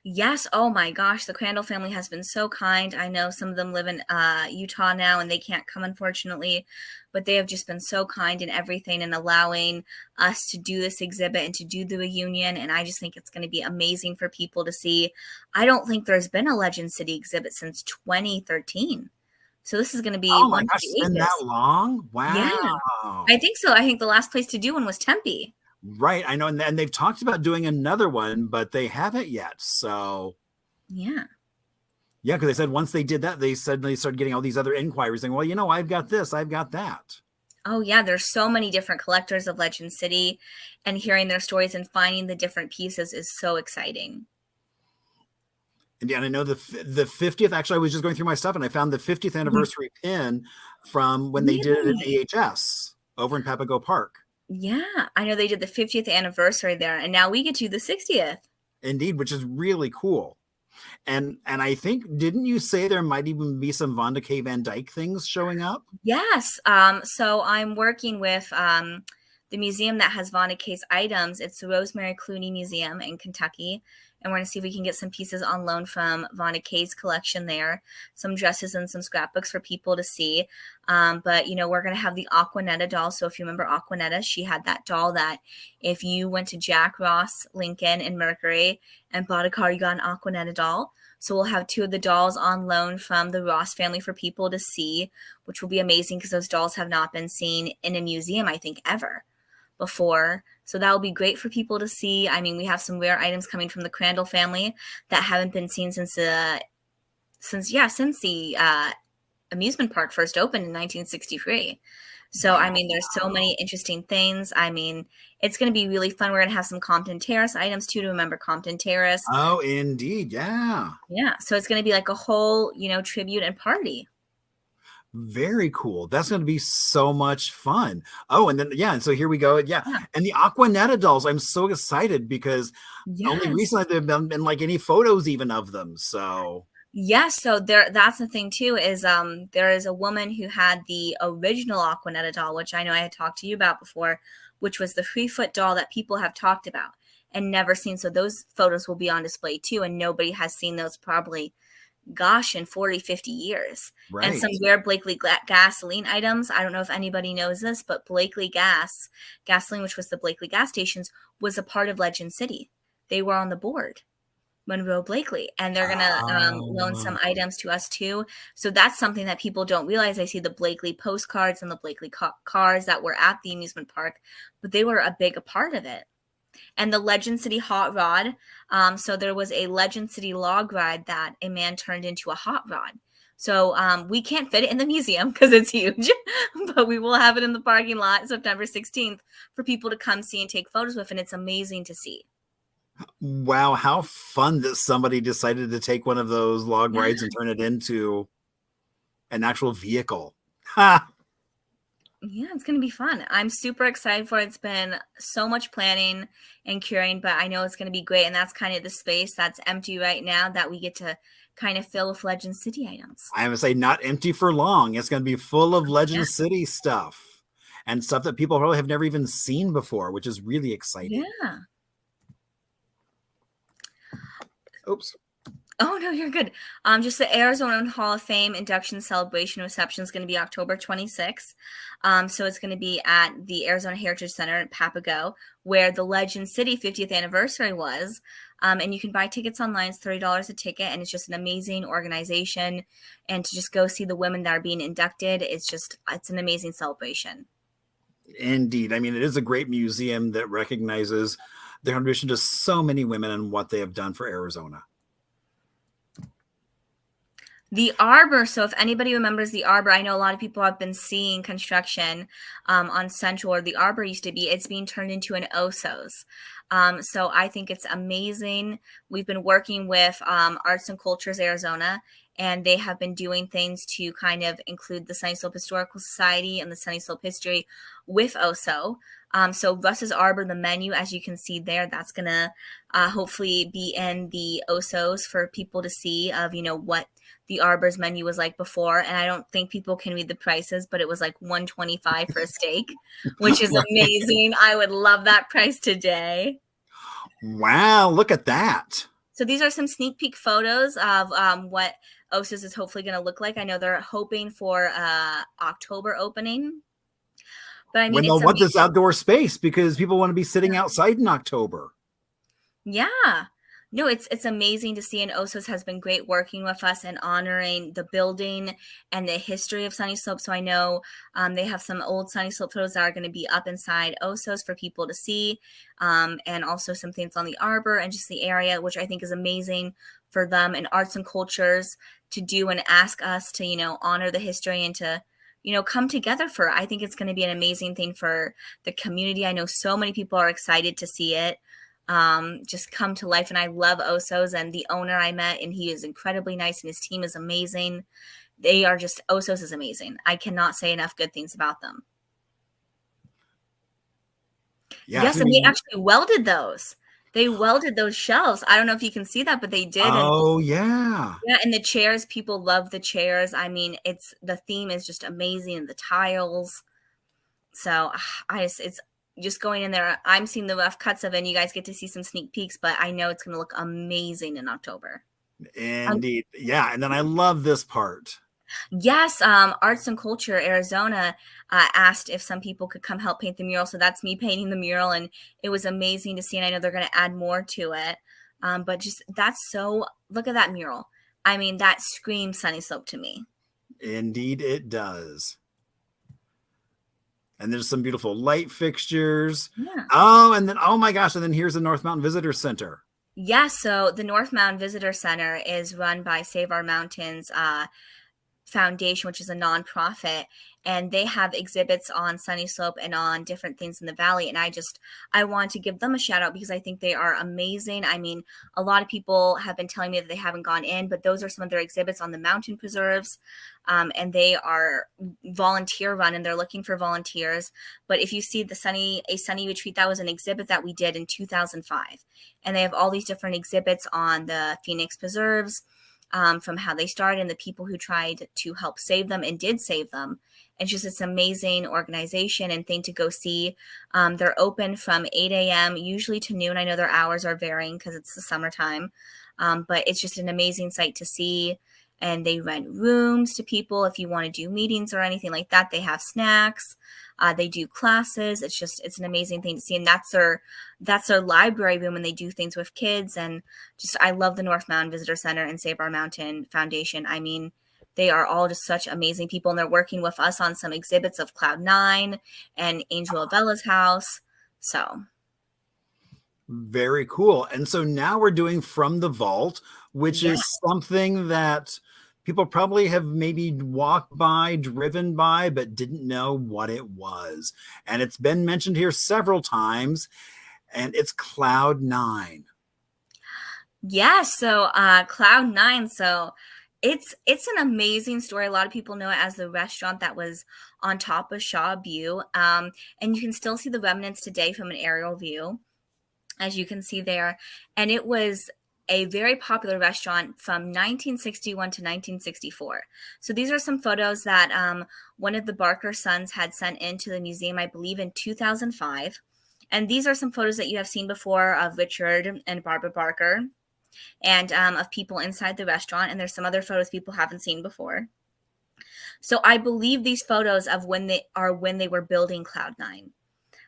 Yes. Oh my gosh. The Crandall family has been so kind. I know some of them live in Utah now and they can't come, unfortunately, but they have just been so kind in everything and allowing us to do this exhibit and to do the reunion. And I just think it's going to be amazing for people to see. I don't think there's been a Legend City exhibit since 2013. So this is going to be oh my gosh, it's been that long? Wow. Yeah, I think so. I think the last place to do one was Tempe. Right. I know. And they've talked about doing another one, but they haven't yet. So yeah. Yeah, because they said once they did that, they said they started getting all these other inquiries saying, well, I've got this, I've got that. Oh, yeah. There's so many different collectors of Legend City, and hearing their stories and finding the different pieces is so exciting. And I know the 50th, actually, I was just going through my stuff and I found the 50th anniversary pin from when they did it at AHS over in Papago Park. Yeah, I know they did the 50th anniversary there, and now we get to the 60th. Indeed, which is really cool. And I think, didn't you say there might even be some Vonda K. Van Dyke things showing up? Yes. So I'm working with the museum that has Vonda K.'s items. It's the Rosemary Clooney Museum in Kentucky. And we're going to see if we can get some pieces on loan from Vonda K.'s collection there, some dresses and some scrapbooks for people to see. But, we're going to have the Aquanetta doll. So if you remember Aquanetta, she had that doll that if you went to Jack, Ross, Lincoln, and Mercury and bought a car, you got an Aquanetta doll. So we'll have 2 of the dolls on loan from the Ross family for people to see, which will be amazing because those dolls have not been seen in a museum, I think, ever before. So that will be great for people to see. I mean, we have some rare items coming from the Crandall family that haven't been seen since the since the amusement park first opened in 1963. So, I mean, there's so many interesting things. I mean, it's going to be really fun. We're going to have some Compton Terrace items too, to remember Compton Terrace. Oh, indeed. Yeah. Yeah. So it's going to be like a whole, tribute and party. Very cool. That's going to be so much fun. Oh, and then, yeah. And so here we go. Yeah. Yeah. And the Aquanetta dolls, I'm so excited because only Yes. recently there have been like any photos even of them. So Yes, so that's the thing too, is there is a woman who had the original Aquanetta doll, which I know I had talked to you about before, which was the 3-foot doll that people have talked about and never seen. So those photos will be on display too, and nobody has seen those probably, gosh, in 40, 50 years. And right. some rare Blakely gasoline items. I don't know if anybody knows this, but Blakely gasoline, which was the Blakely gas stations, was a part of Legend City. They were on the board. Monroe Blakely, and they're going to loan some items to us too. So that's something that people don't realize. I see the Blakely postcards and the Blakely cars that were at the amusement park, but they were a big part of it. And the Legend City hot rod. So there was a Legend City log ride that a man turned into a hot rod. So we can't fit it in the museum because it's huge, but we will have it in the parking lot September 16th for people to come see and take photos with, and it's amazing to see. Wow, how fun that somebody decided to take one of those log rides and turn it into an actual vehicle. Ha! Yeah, it's going to be fun. I'm super excited for it. It's been so much planning and curing, but I know it's going to be great. And that's kind of the space that's empty right now that we get to kind of fill with Legend City items. I would say not empty for long. It's going to be full of Legend City stuff and stuff that people probably have never even seen before, which is really exciting. Yeah. Oops. Oh, no, you're good. Just the Arizona Hall of Fame induction celebration reception is going to be October 26th. So it's going to be at the Arizona Heritage Center in Papago, where the Legend City 50th anniversary was. And you can buy tickets online. It's $30 a ticket, and it's just an amazing organization. And to just go see the women that are being inducted, it's an amazing celebration. Indeed. I mean, it is a great museum that recognizes their contribution to so many women and what they have done for Arizona. The Arbor. So if anybody remembers the Arbor, I know a lot of people have been seeing construction on Central, where the Arbor used to be. It's being turned into an Oso's. So I think it's amazing. We've been working with Arts and Cultures Arizona, and they have been doing things to kind of include the Sunnyslope Historical Society and the Sunnyslope history with Oso. So Russ's Arbor, the menu, as you can see there, that's going to hopefully be in the Osos for people to see of, what the Arbor's menu was like before. And I don't think people can read the prices, but it was like $125 for a steak, which is amazing. I would love that price today. Wow, look at that. So these are some sneak peek photos of what Osos is hopefully going to look like. I know they're hoping for October opening. But I mean, when they'll want this outdoor space because people want to be sitting outside in October. Yeah. No, it's amazing to see, and Osos has been great working with us and honoring the building and the history of Sunnyslope. So I know they have some old Sunnyslope photos that are going to be up inside Osos for people to see, and also some things on the Arbor and just the area, which I think is amazing for them and Arts and Cultures to do and ask us to, honor the history and to, come together for it. I think it's going to be an amazing thing for the community. I know so many people are excited to see it just come to life. And I love Osos, and the owner I met, and he is incredibly nice, and his team is amazing. Osos is amazing. I cannot say enough good things about them. Yeah, yes, and they actually welded those. They welded those shelves. I don't know if you can see that, but they did. Oh, yeah. Yeah, and the chairs, people love the chairs. I mean, the theme is just amazing, and the tiles. So it's just going in there. I'm seeing the rough cuts of it, and you guys get to see some sneak peeks, but I know it's going to look amazing in October. Indeed. Yeah, and then I love this part. Yes, Arts and Culture Arizona asked if some people could come help paint the mural. So that's me painting the mural, and it was amazing to see. And I know they're going to add more to it. But just look at that mural. I mean, that screams Sunnyslope to me. Indeed, it does. And there's some beautiful light fixtures. Yeah. Oh, and then, oh my gosh. And then here's the North Mountain Visitor Center. Yeah, so the North Mountain Visitor Center is run by Save Our Mountains Foundation, which is a nonprofit, and they have exhibits on Sunnyslope and on different things in the valley. And I want to give them a shout out because I think they are amazing. I mean, a lot of people have been telling me that they haven't gone in, but those are some of their exhibits on the mountain preserves. And they are volunteer run and they're looking for volunteers. But if you see a sunny retreat, that was an exhibit that we did in 2005. And they have all these different exhibits on the Phoenix preserves, from how they started and the people who tried to help save them and did save them. It's just, it's an amazing organization and thing to go see. They're open from 8 a.m. usually to noon. I know their hours are varying because it's the summertime, but it's just an amazing sight to see. And they rent rooms to people if you want to do meetings or anything like that. They have snacks. They do classes. It's an amazing thing to see. And that's their library room, and they do things with kids. And just, I love the North Mountain Visitor Center and Save Our Mountain Foundation. I mean, they are all just such amazing people, and they're working with us on some exhibits of Cloud9 and Angel Avella's house. So Very cool. And so now we're doing From the Vault, which yeah. is something that people probably have maybe walked by, driven by, but didn't know what it was. And it's been mentioned here several times, and it's Cloud9. Yeah, so Cloud9, so it's an amazing story. A lot of people know it as the restaurant that was on top of Shaw Butte. And you can still see the remnants today from an aerial view, as you can see there. And it was a very popular restaurant from 1961 to 1964. So these are some photos that one of the Barker sons had sent into the museum, I believe in 2005. And these are some photos that you have seen before of Richard and Barbara Barker, and of people inside the restaurant. And there's some other photos people haven't seen before. So I believe these photos of when they were building Cloud9.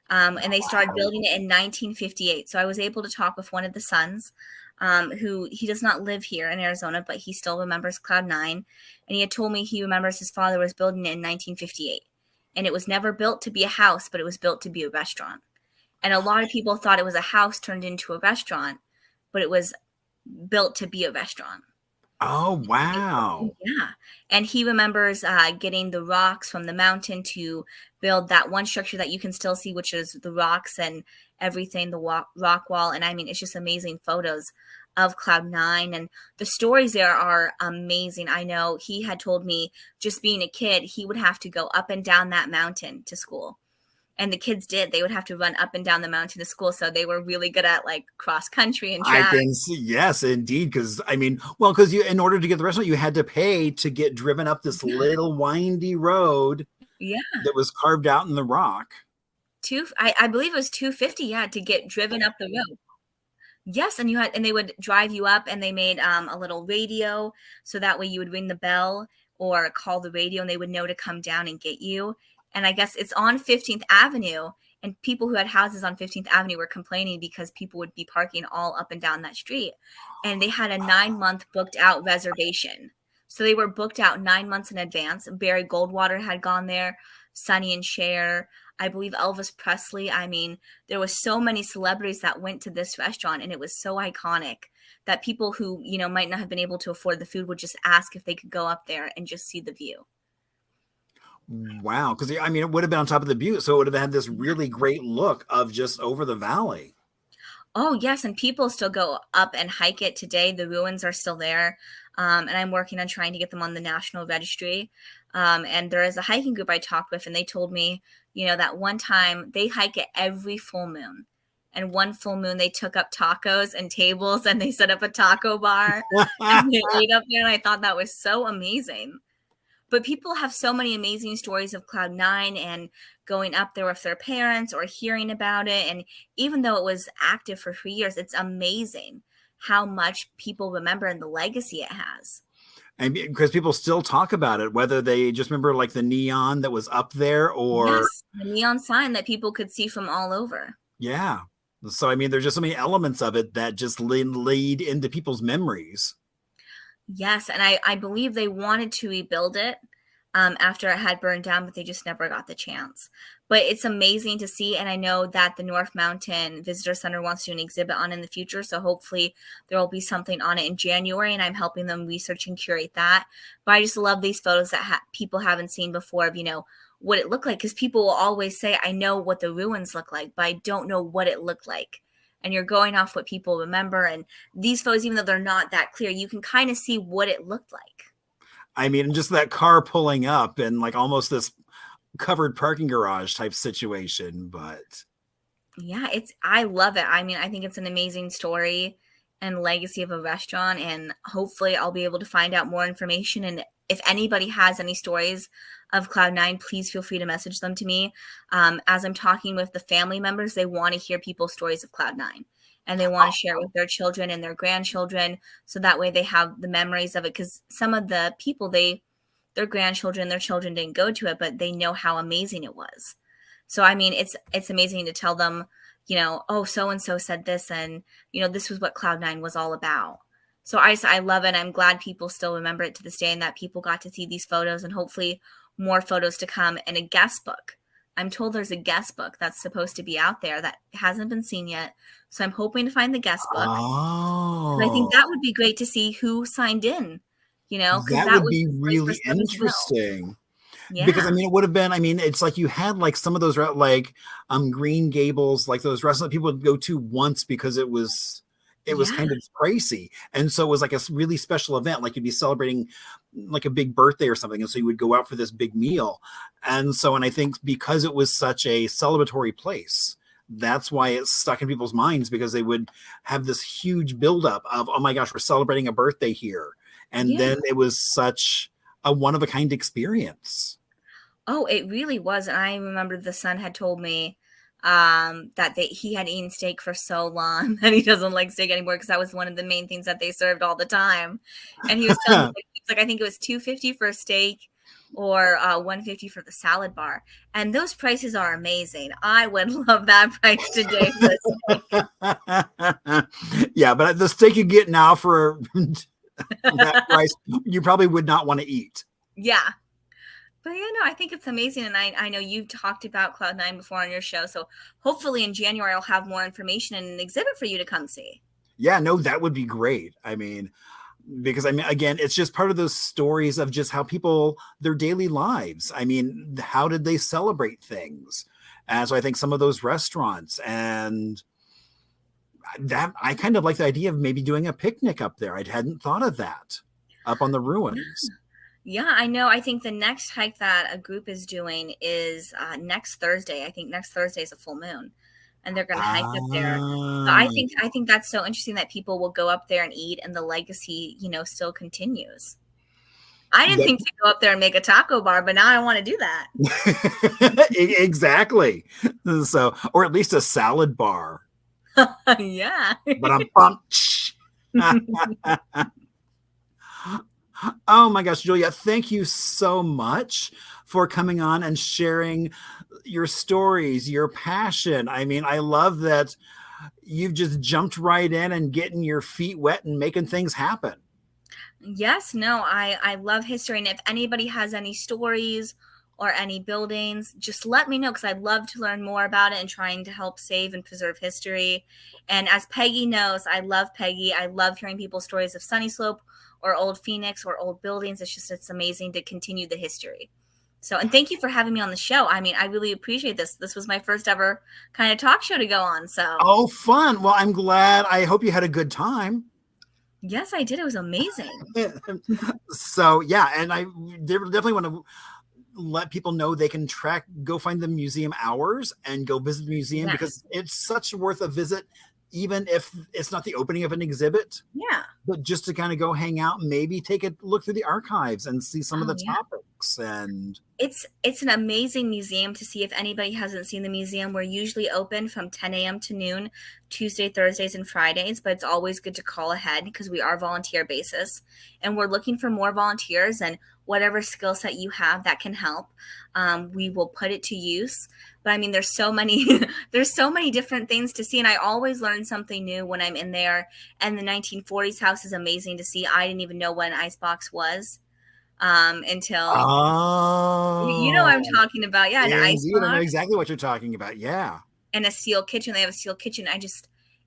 And they started building it in 1958. So I was able to talk with one of the sons, who he does not live here in Arizona, but he still remembers Cloud9. And he had told me he remembers his father was building it in 1958. And it was never built to be a house, but it was built to be a restaurant. And a lot of people thought it was a house turned into a restaurant, but it was built to be a restaurant. Oh, wow. Yeah. And he remembers getting the rocks from the mountain to build that one structure that you can still see, which is the rocks and everything, the rock wall. And I mean, it's just amazing photos of Cloud9. And the stories there are amazing. I know he had told me, just being a kid, he would have to go up and down that mountain to school. And the kids did. They would have to run up and down the mountain to school. So they were really good at like cross country and track. I can see, yes, indeed. Because I mean, well, because in order to get the restaurant, you had to pay to get driven up this little windy road. Yeah. That was carved out in the rock. I believe it was $250, yeah, to get driven up the road. Yes, and they would drive you up, and they made a little radio, so that way you would ring the bell or call the radio, and they would know to come down and get you. And I guess it's on 15th Avenue, and people who had houses on 15th Avenue were complaining because people would be parking all up and down that street. And they had a 9-month booked out reservation. So they were booked out 9 months in advance. Barry Goldwater had gone there, Sonny and Cher, I believe Elvis Presley. I mean, there was so many celebrities that went to this restaurant, and it was so iconic that people who, might not have been able to afford the food would just ask if they could go up there and just see the view. Wow. Because, I mean, it would have been on top of the butte, so it would have had this really great look of just over the valley. Oh, yes. And people still go up and hike it today. The ruins are still there. And I'm working on trying to get them on the National Registry. And there is a hiking group I talked with, and they told me, that one time they hike it every full moon. And one full moon, they took up tacos and tables, and they set up a taco bar and they ate up there. And I thought that was so amazing. But people have so many amazing stories of Cloud9 and going up there with their parents or hearing about it. And even though it was active for 3 years, it's amazing how much people remember and the legacy it has. And because people still talk about it, whether they just remember like the neon that was up there or yes, the neon sign that people could see from all over. Yeah. So, I mean, there's just so many elements of it that just lead into people's memories. Yes, and I believe they wanted to rebuild it after it had burned down, but they just never got the chance. But it's amazing to see. And I know that the North Mountain Visitor Center wants to do an exhibit on in the future. So hopefully there will be something on it in January, and I'm helping them research and curate that. But I just love these photos that people haven't seen before of, what it looked like. Because people will always say, I know what the ruins look like, but I don't know what it looked like. And you're going off what people remember. And these photos, even though they're not that clear, you can kind of see what it looked like. I mean, just that car pulling up and like almost this covered parking garage type situation, but yeah, I love it. I mean, I think it's an amazing story and legacy of a restaurant, and hopefully I'll be able to find out more information. And if anybody has any stories of Cloud9, please feel free to message them to me. As I'm talking with the family members, they want to hear people's stories of Cloud9, and they want to share it with their children and their grandchildren, so that way they have the memories of it. Because some of the people, their grandchildren, their children didn't go to it, but they know how amazing it was. So, I mean, it's amazing to tell them, oh, so-and-so said this, and, this was what Cloud9 was all about. So I love it. I'm glad people still remember it to this day, and that people got to see these photos, and hopefully more photos to come, and a guest book. I'm told there's a guest book that's supposed to be out there that hasn't been seen yet. So I'm hoping to find the guest book. Oh, I think that would be great to see who signed in. That would be really interesting. Yeah. Because I mean, it would have been, it's like you had like some of those like Green Gables, like those restaurants people would go to once because it was kind of pricey. And so it was like a really special event. Like you'd be celebrating like a big birthday or something. And so you would go out for this big meal. And I think because it was such a celebratory place, that's why it's stuck in people's minds, because they would have this huge buildup of, oh my gosh, we're celebrating a birthday here. And then it was such a one-of-a-kind experience. Oh, it really was. And I remember the son had told me that he had eaten steak for so long that he doesn't like steak anymore, because that was one of the main things that they served all the time. And he was telling me, I think it was $2.50 for a steak or $1.50 for the salad bar. And those prices are amazing. I would love that price today for the steak. Yeah, but the steak you get now for that price, you probably would not want to eat. Yeah. But I think it's amazing. And I know you've talked about Cloud9 before on your show. So hopefully in January, I'll have more information and an exhibit for you to come see. Yeah, no, that would be great. Because again, it's just part of those stories of just how people, their daily lives. How did they celebrate things? And so I think some of those restaurants, and that I kind of like the idea of maybe doing a picnic up there. I hadn't thought of that up on the ruins. Yeah, I know. I think the next hike that a group is doing is next Thursday. I think next Thursday is a full moon, and they're going to hike up there. So I think that's so interesting that people will go up there and eat, and the legacy, still continues. I didn't think to go up there and make a taco bar, but now I want to do that. Exactly. So, or at least a salad bar. Yeah. But I'm pumped. Oh my gosh, Julia, thank you so much for coming on and sharing your stories, your passion. I love that you've just jumped right in and getting your feet wet and making things happen. Yes, no, I love history. And if anybody has any stories or any buildings, just let me know, because I'd love to learn more about it and trying to help save and preserve history. And as Peggy knows, I love Peggy. I love hearing people's stories of Sunnyslope or Old Phoenix or old buildings. It's amazing to continue the history. So, and thank you for having me on the show. I really appreciate this. This was my first ever kind of talk show to go on. So, oh, fun. Well, I'm glad. I hope you had a good time. Yes, I did. It was amazing. So, yeah. And I definitely want to let people know they can go find the museum hours and go visit the museum, because it's such worth a visit, even if it's not the opening of an exhibit. Yeah. But just to kind of go hang out, maybe take a look through the archives and see some of the topics. And it's an amazing museum to see. If anybody hasn't seen the museum, we're usually open from 10 a.m. to noon, Tuesday, Thursdays, and Fridays, but it's always good to call ahead because we are volunteer basis, and we're looking for more volunteers, and whatever skill set you have that can help, we will put it to use. But there's so many different things to see, and I always learn something new when I'm in there. And the 1940s house is amazing to see. I didn't even know what an icebox was. until you know what I'm Oh, talking about. Yeah, an ice indeed. I know box exactly what you're talking about. Yeah. and a steel kitchen. They have a steel kitchen.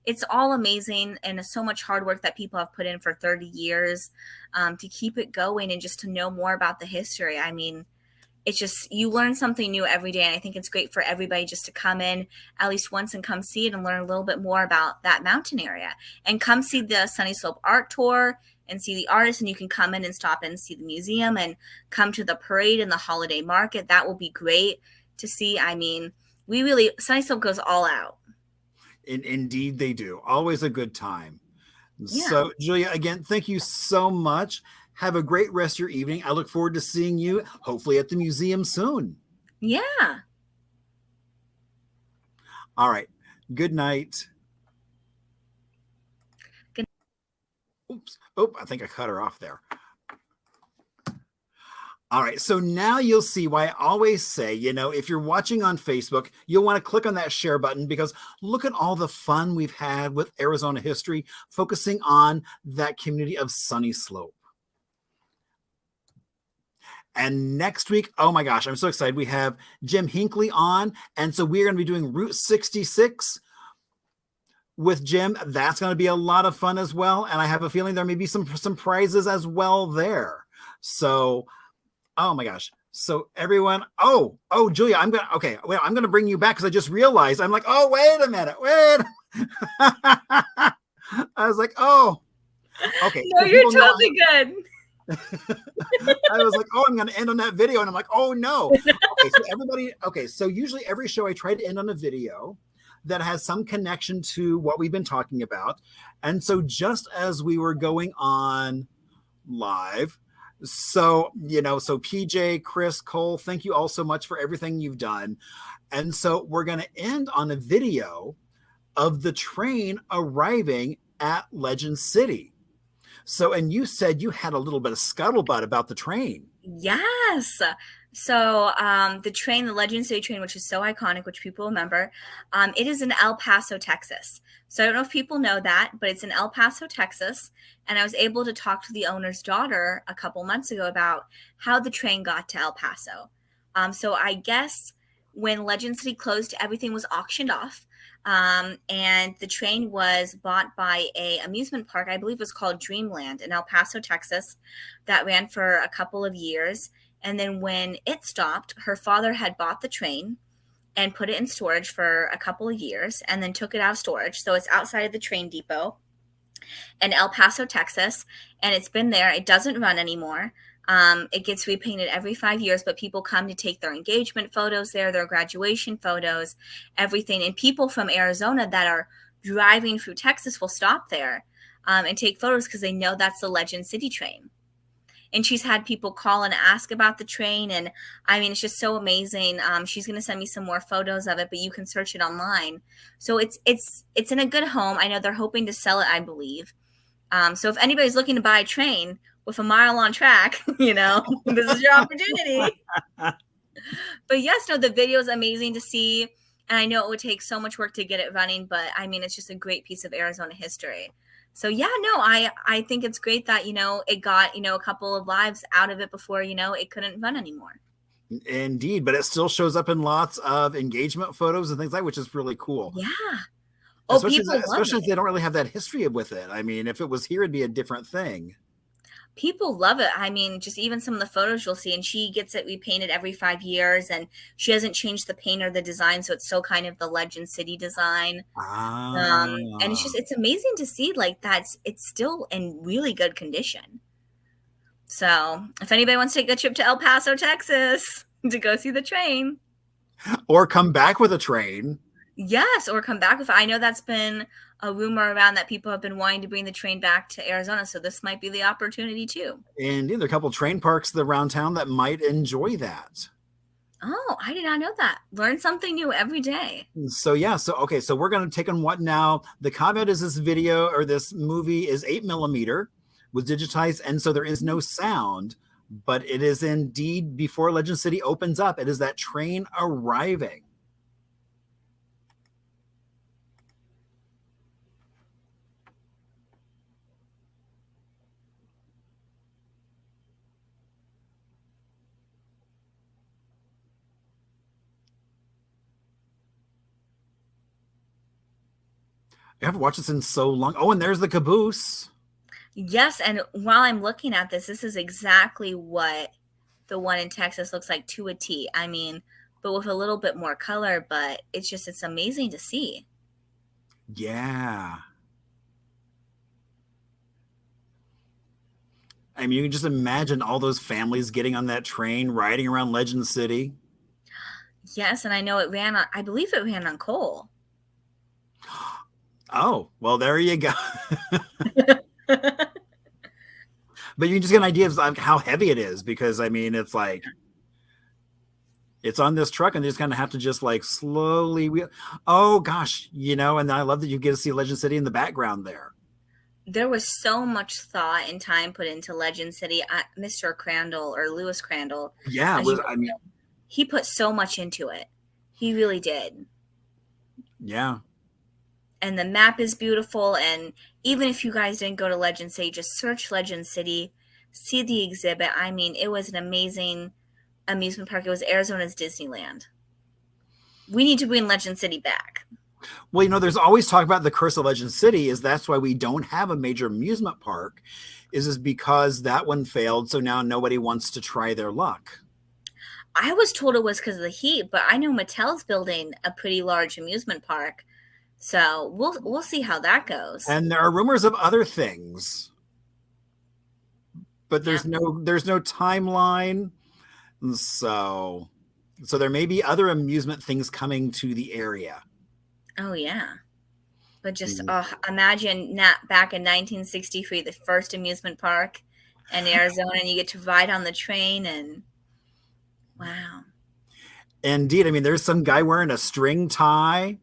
It's all amazing and so much hard work that people have put in for 30 years to keep it going and just to know more about the history. I mean, it's just, you learn something new every day. And I think it's great for everybody just to come in at least once and come see it and learn a little bit more about that mountain area and come see the Sunnyslope art tour and see the artists. And you can come in and stop in and see the museum and come to the parade and the holiday market. That will be great to see. I mean, Sunnyslope goes all out. Indeed, they do. Always a good time. Yeah. So, Julia, again, thank you so much. Have a great rest of your evening. I look forward to seeing you, hopefully, at the museum soon. Yeah. All right. Good night. Good. Oops. Oh, I think I cut her off there. All right, so now you'll see why I always say, if you're watching on Facebook, you'll want to click on that share button because look at all the fun we've had with Arizona history, focusing on that community of Sunnyslope. And next week, oh my gosh, I'm so excited. We have Jim Hinckley on, and so we're going to be doing Route 66 with Jim. That's going to be a lot of fun as well, and I have a feeling there may be some prizes as well there. So, oh my gosh. So everyone, Julia, I'm going to bring you back because I just realized I'm like, oh, wait a minute. I was like, oh, okay. No, you're totally good. I was like, I'm going to end on that video. And I'm like, oh no. So usually every show I try to end on a video that has some connection to what we've been talking about. And so just as we were going on live, so PJ, Chris, Cole, thank you all so much for everything you've done. And so we're going to end on a video of the train arriving at Legend City. So, and you said you had a little bit of scuttlebutt about the train. Yes. So the train, the Legend City train, which is so iconic, which people remember, it is in El Paso, Texas. So I don't know if people know that, but it's in El Paso, Texas. And I was able to talk to the owner's daughter a couple months ago about how the train got to El Paso. So I guess when Legend City closed, everything was auctioned off. And the train was bought by a amusement park, I believe it was called Dreamland in El Paso, Texas, that ran for a couple of years. And then when it stopped, her father had bought the train and put it in storage for a couple of years and then took it out of storage. So it's outside of the train depot in El Paso, Texas, and it's been there. It doesn't run anymore. It gets repainted every 5 years, but people come to take their engagement photos there, their graduation photos, everything. And people from Arizona that are driving through Texas will stop there and take photos because they know that's the Legend City train. And she's had people call and ask about the train. And I mean, it's just so amazing. She's going to send me some more photos of it, but you can search it online. So it's in a good home. I know they're hoping to sell it, I believe. So if anybody's looking to buy a train with a mile on track, this is your opportunity. But yes, no, the video is amazing to see. And I know it would take so much work to get it running, but I mean, it's just a great piece of Arizona history. So yeah, no, I think it's great that, it got, a couple of lives out of it before, it couldn't run anymore. Indeed, but it still shows up in lots of engagement photos and things like that, which is really cool. Yeah. Especially if they don't really have that history with it. I mean, if it was here, it'd be a different thing. People love it. I mean, just even some of the photos you'll see, and she gets it repainted every 5 years, and she hasn't changed the paint or the design, so it's still kind of the Legend City design. And it's amazing to see it's still in really good condition. So if anybody wants to take a trip to El Paso, Texas to go see the train. Or come back with a train. Yes, or come back with it. I know that's been a rumor around that people have been wanting to bring the train back to Arizona, so this might be the opportunity too. And there are a couple of train parks around town that might enjoy that. Oh, I did not know that. Learn something new every day. So yeah, so we're going to take on what now? The caveat is this video or this movie is 8mm was digitized, and so there is no sound, but it is indeed before Legend City opens up. It is that train arriving. I haven't watched this in so long. Oh, and there's the caboose. Yes, and while I'm looking at this is exactly what the one in Texas looks like to a T. I mean, but with a little bit more color, but it's amazing to see. Yeah. I mean, you can just imagine all those families getting on that train, riding around Legend City. Yes, and I know I believe it ran on coal. Oh, well, there you go. But you can just get an idea of like how heavy it is, because I mean, it's like it's on this truck and they just kind of have to just like slowly oh gosh, you know, and I love that you get to see Legend City in the background there. There was so much thought and time put into Legend City. Mr. Crandall, or Lewis Crandall, Yeah, it was, I mean, he put so much into it. He really did. Yeah. And the map is beautiful. And even if you guys didn't go to Legend City, just search Legend City, see the exhibit. I mean, it was an amazing amusement park. It was Arizona's Disneyland. We need to bring Legend City back. Well, you know, there's always talk about the curse of Legend City. Is that's why we don't have a major amusement park, is because that one failed. So now nobody wants to try their luck. I was told it was because of the heat, but I know Mattel's building a pretty large amusement park. So we'll see how that goes. And there are rumors of other things, but there's no timeline. So there may be other amusement things coming to the area. Oh yeah, but just imagine back in 1963, the first amusement park in Arizona, and you get to ride on the train, and wow. Indeed, I mean, there's some guy wearing a string tie.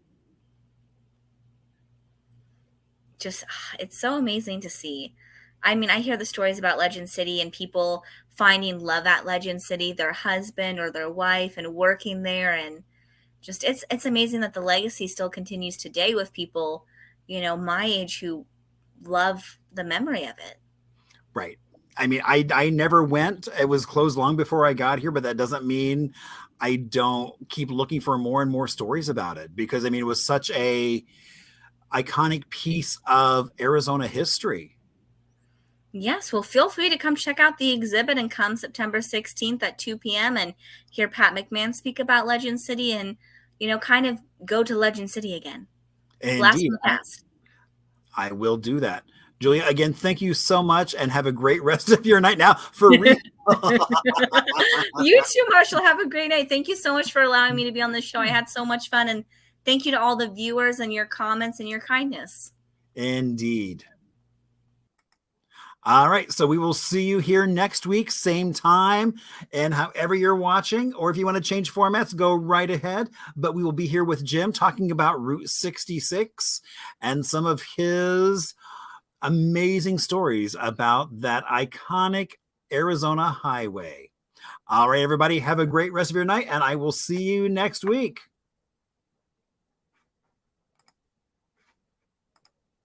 Just, it's so amazing to see. I mean, I hear the stories about Legend City and people finding love at Legend City, their husband or their wife, and working there. And just, it's amazing that the legacy still continues today with people, you know, my age who love the memory of it. Right. I mean, I never went. It was closed long before I got here, but that doesn't mean I don't keep looking for more and more stories about it, because I mean, it was such a iconic piece of Arizona history. Yes, well, feel free to come check out the exhibit and come September 16th at 2 p.m. and hear Pat McMahon speak about Legend City and, you know, kind of go to Legend City again. Blast from the past. I will do that. Julia, again, thank you so much and have a great rest of your night now. For real. You too, Marshall. Have a great night. Thank you so much for allowing me to be on this show. I had so much fun, and thank you to all the viewers and your comments and your kindness. Indeed. All right. So we will see you here next week, same time, and however you're watching, or if you want to change formats, go right ahead. But we will be here with Jim talking about Route 66 and some of his amazing stories about that iconic Arizona highway. All right, everybody, have a great rest of your night, and I will see you next week.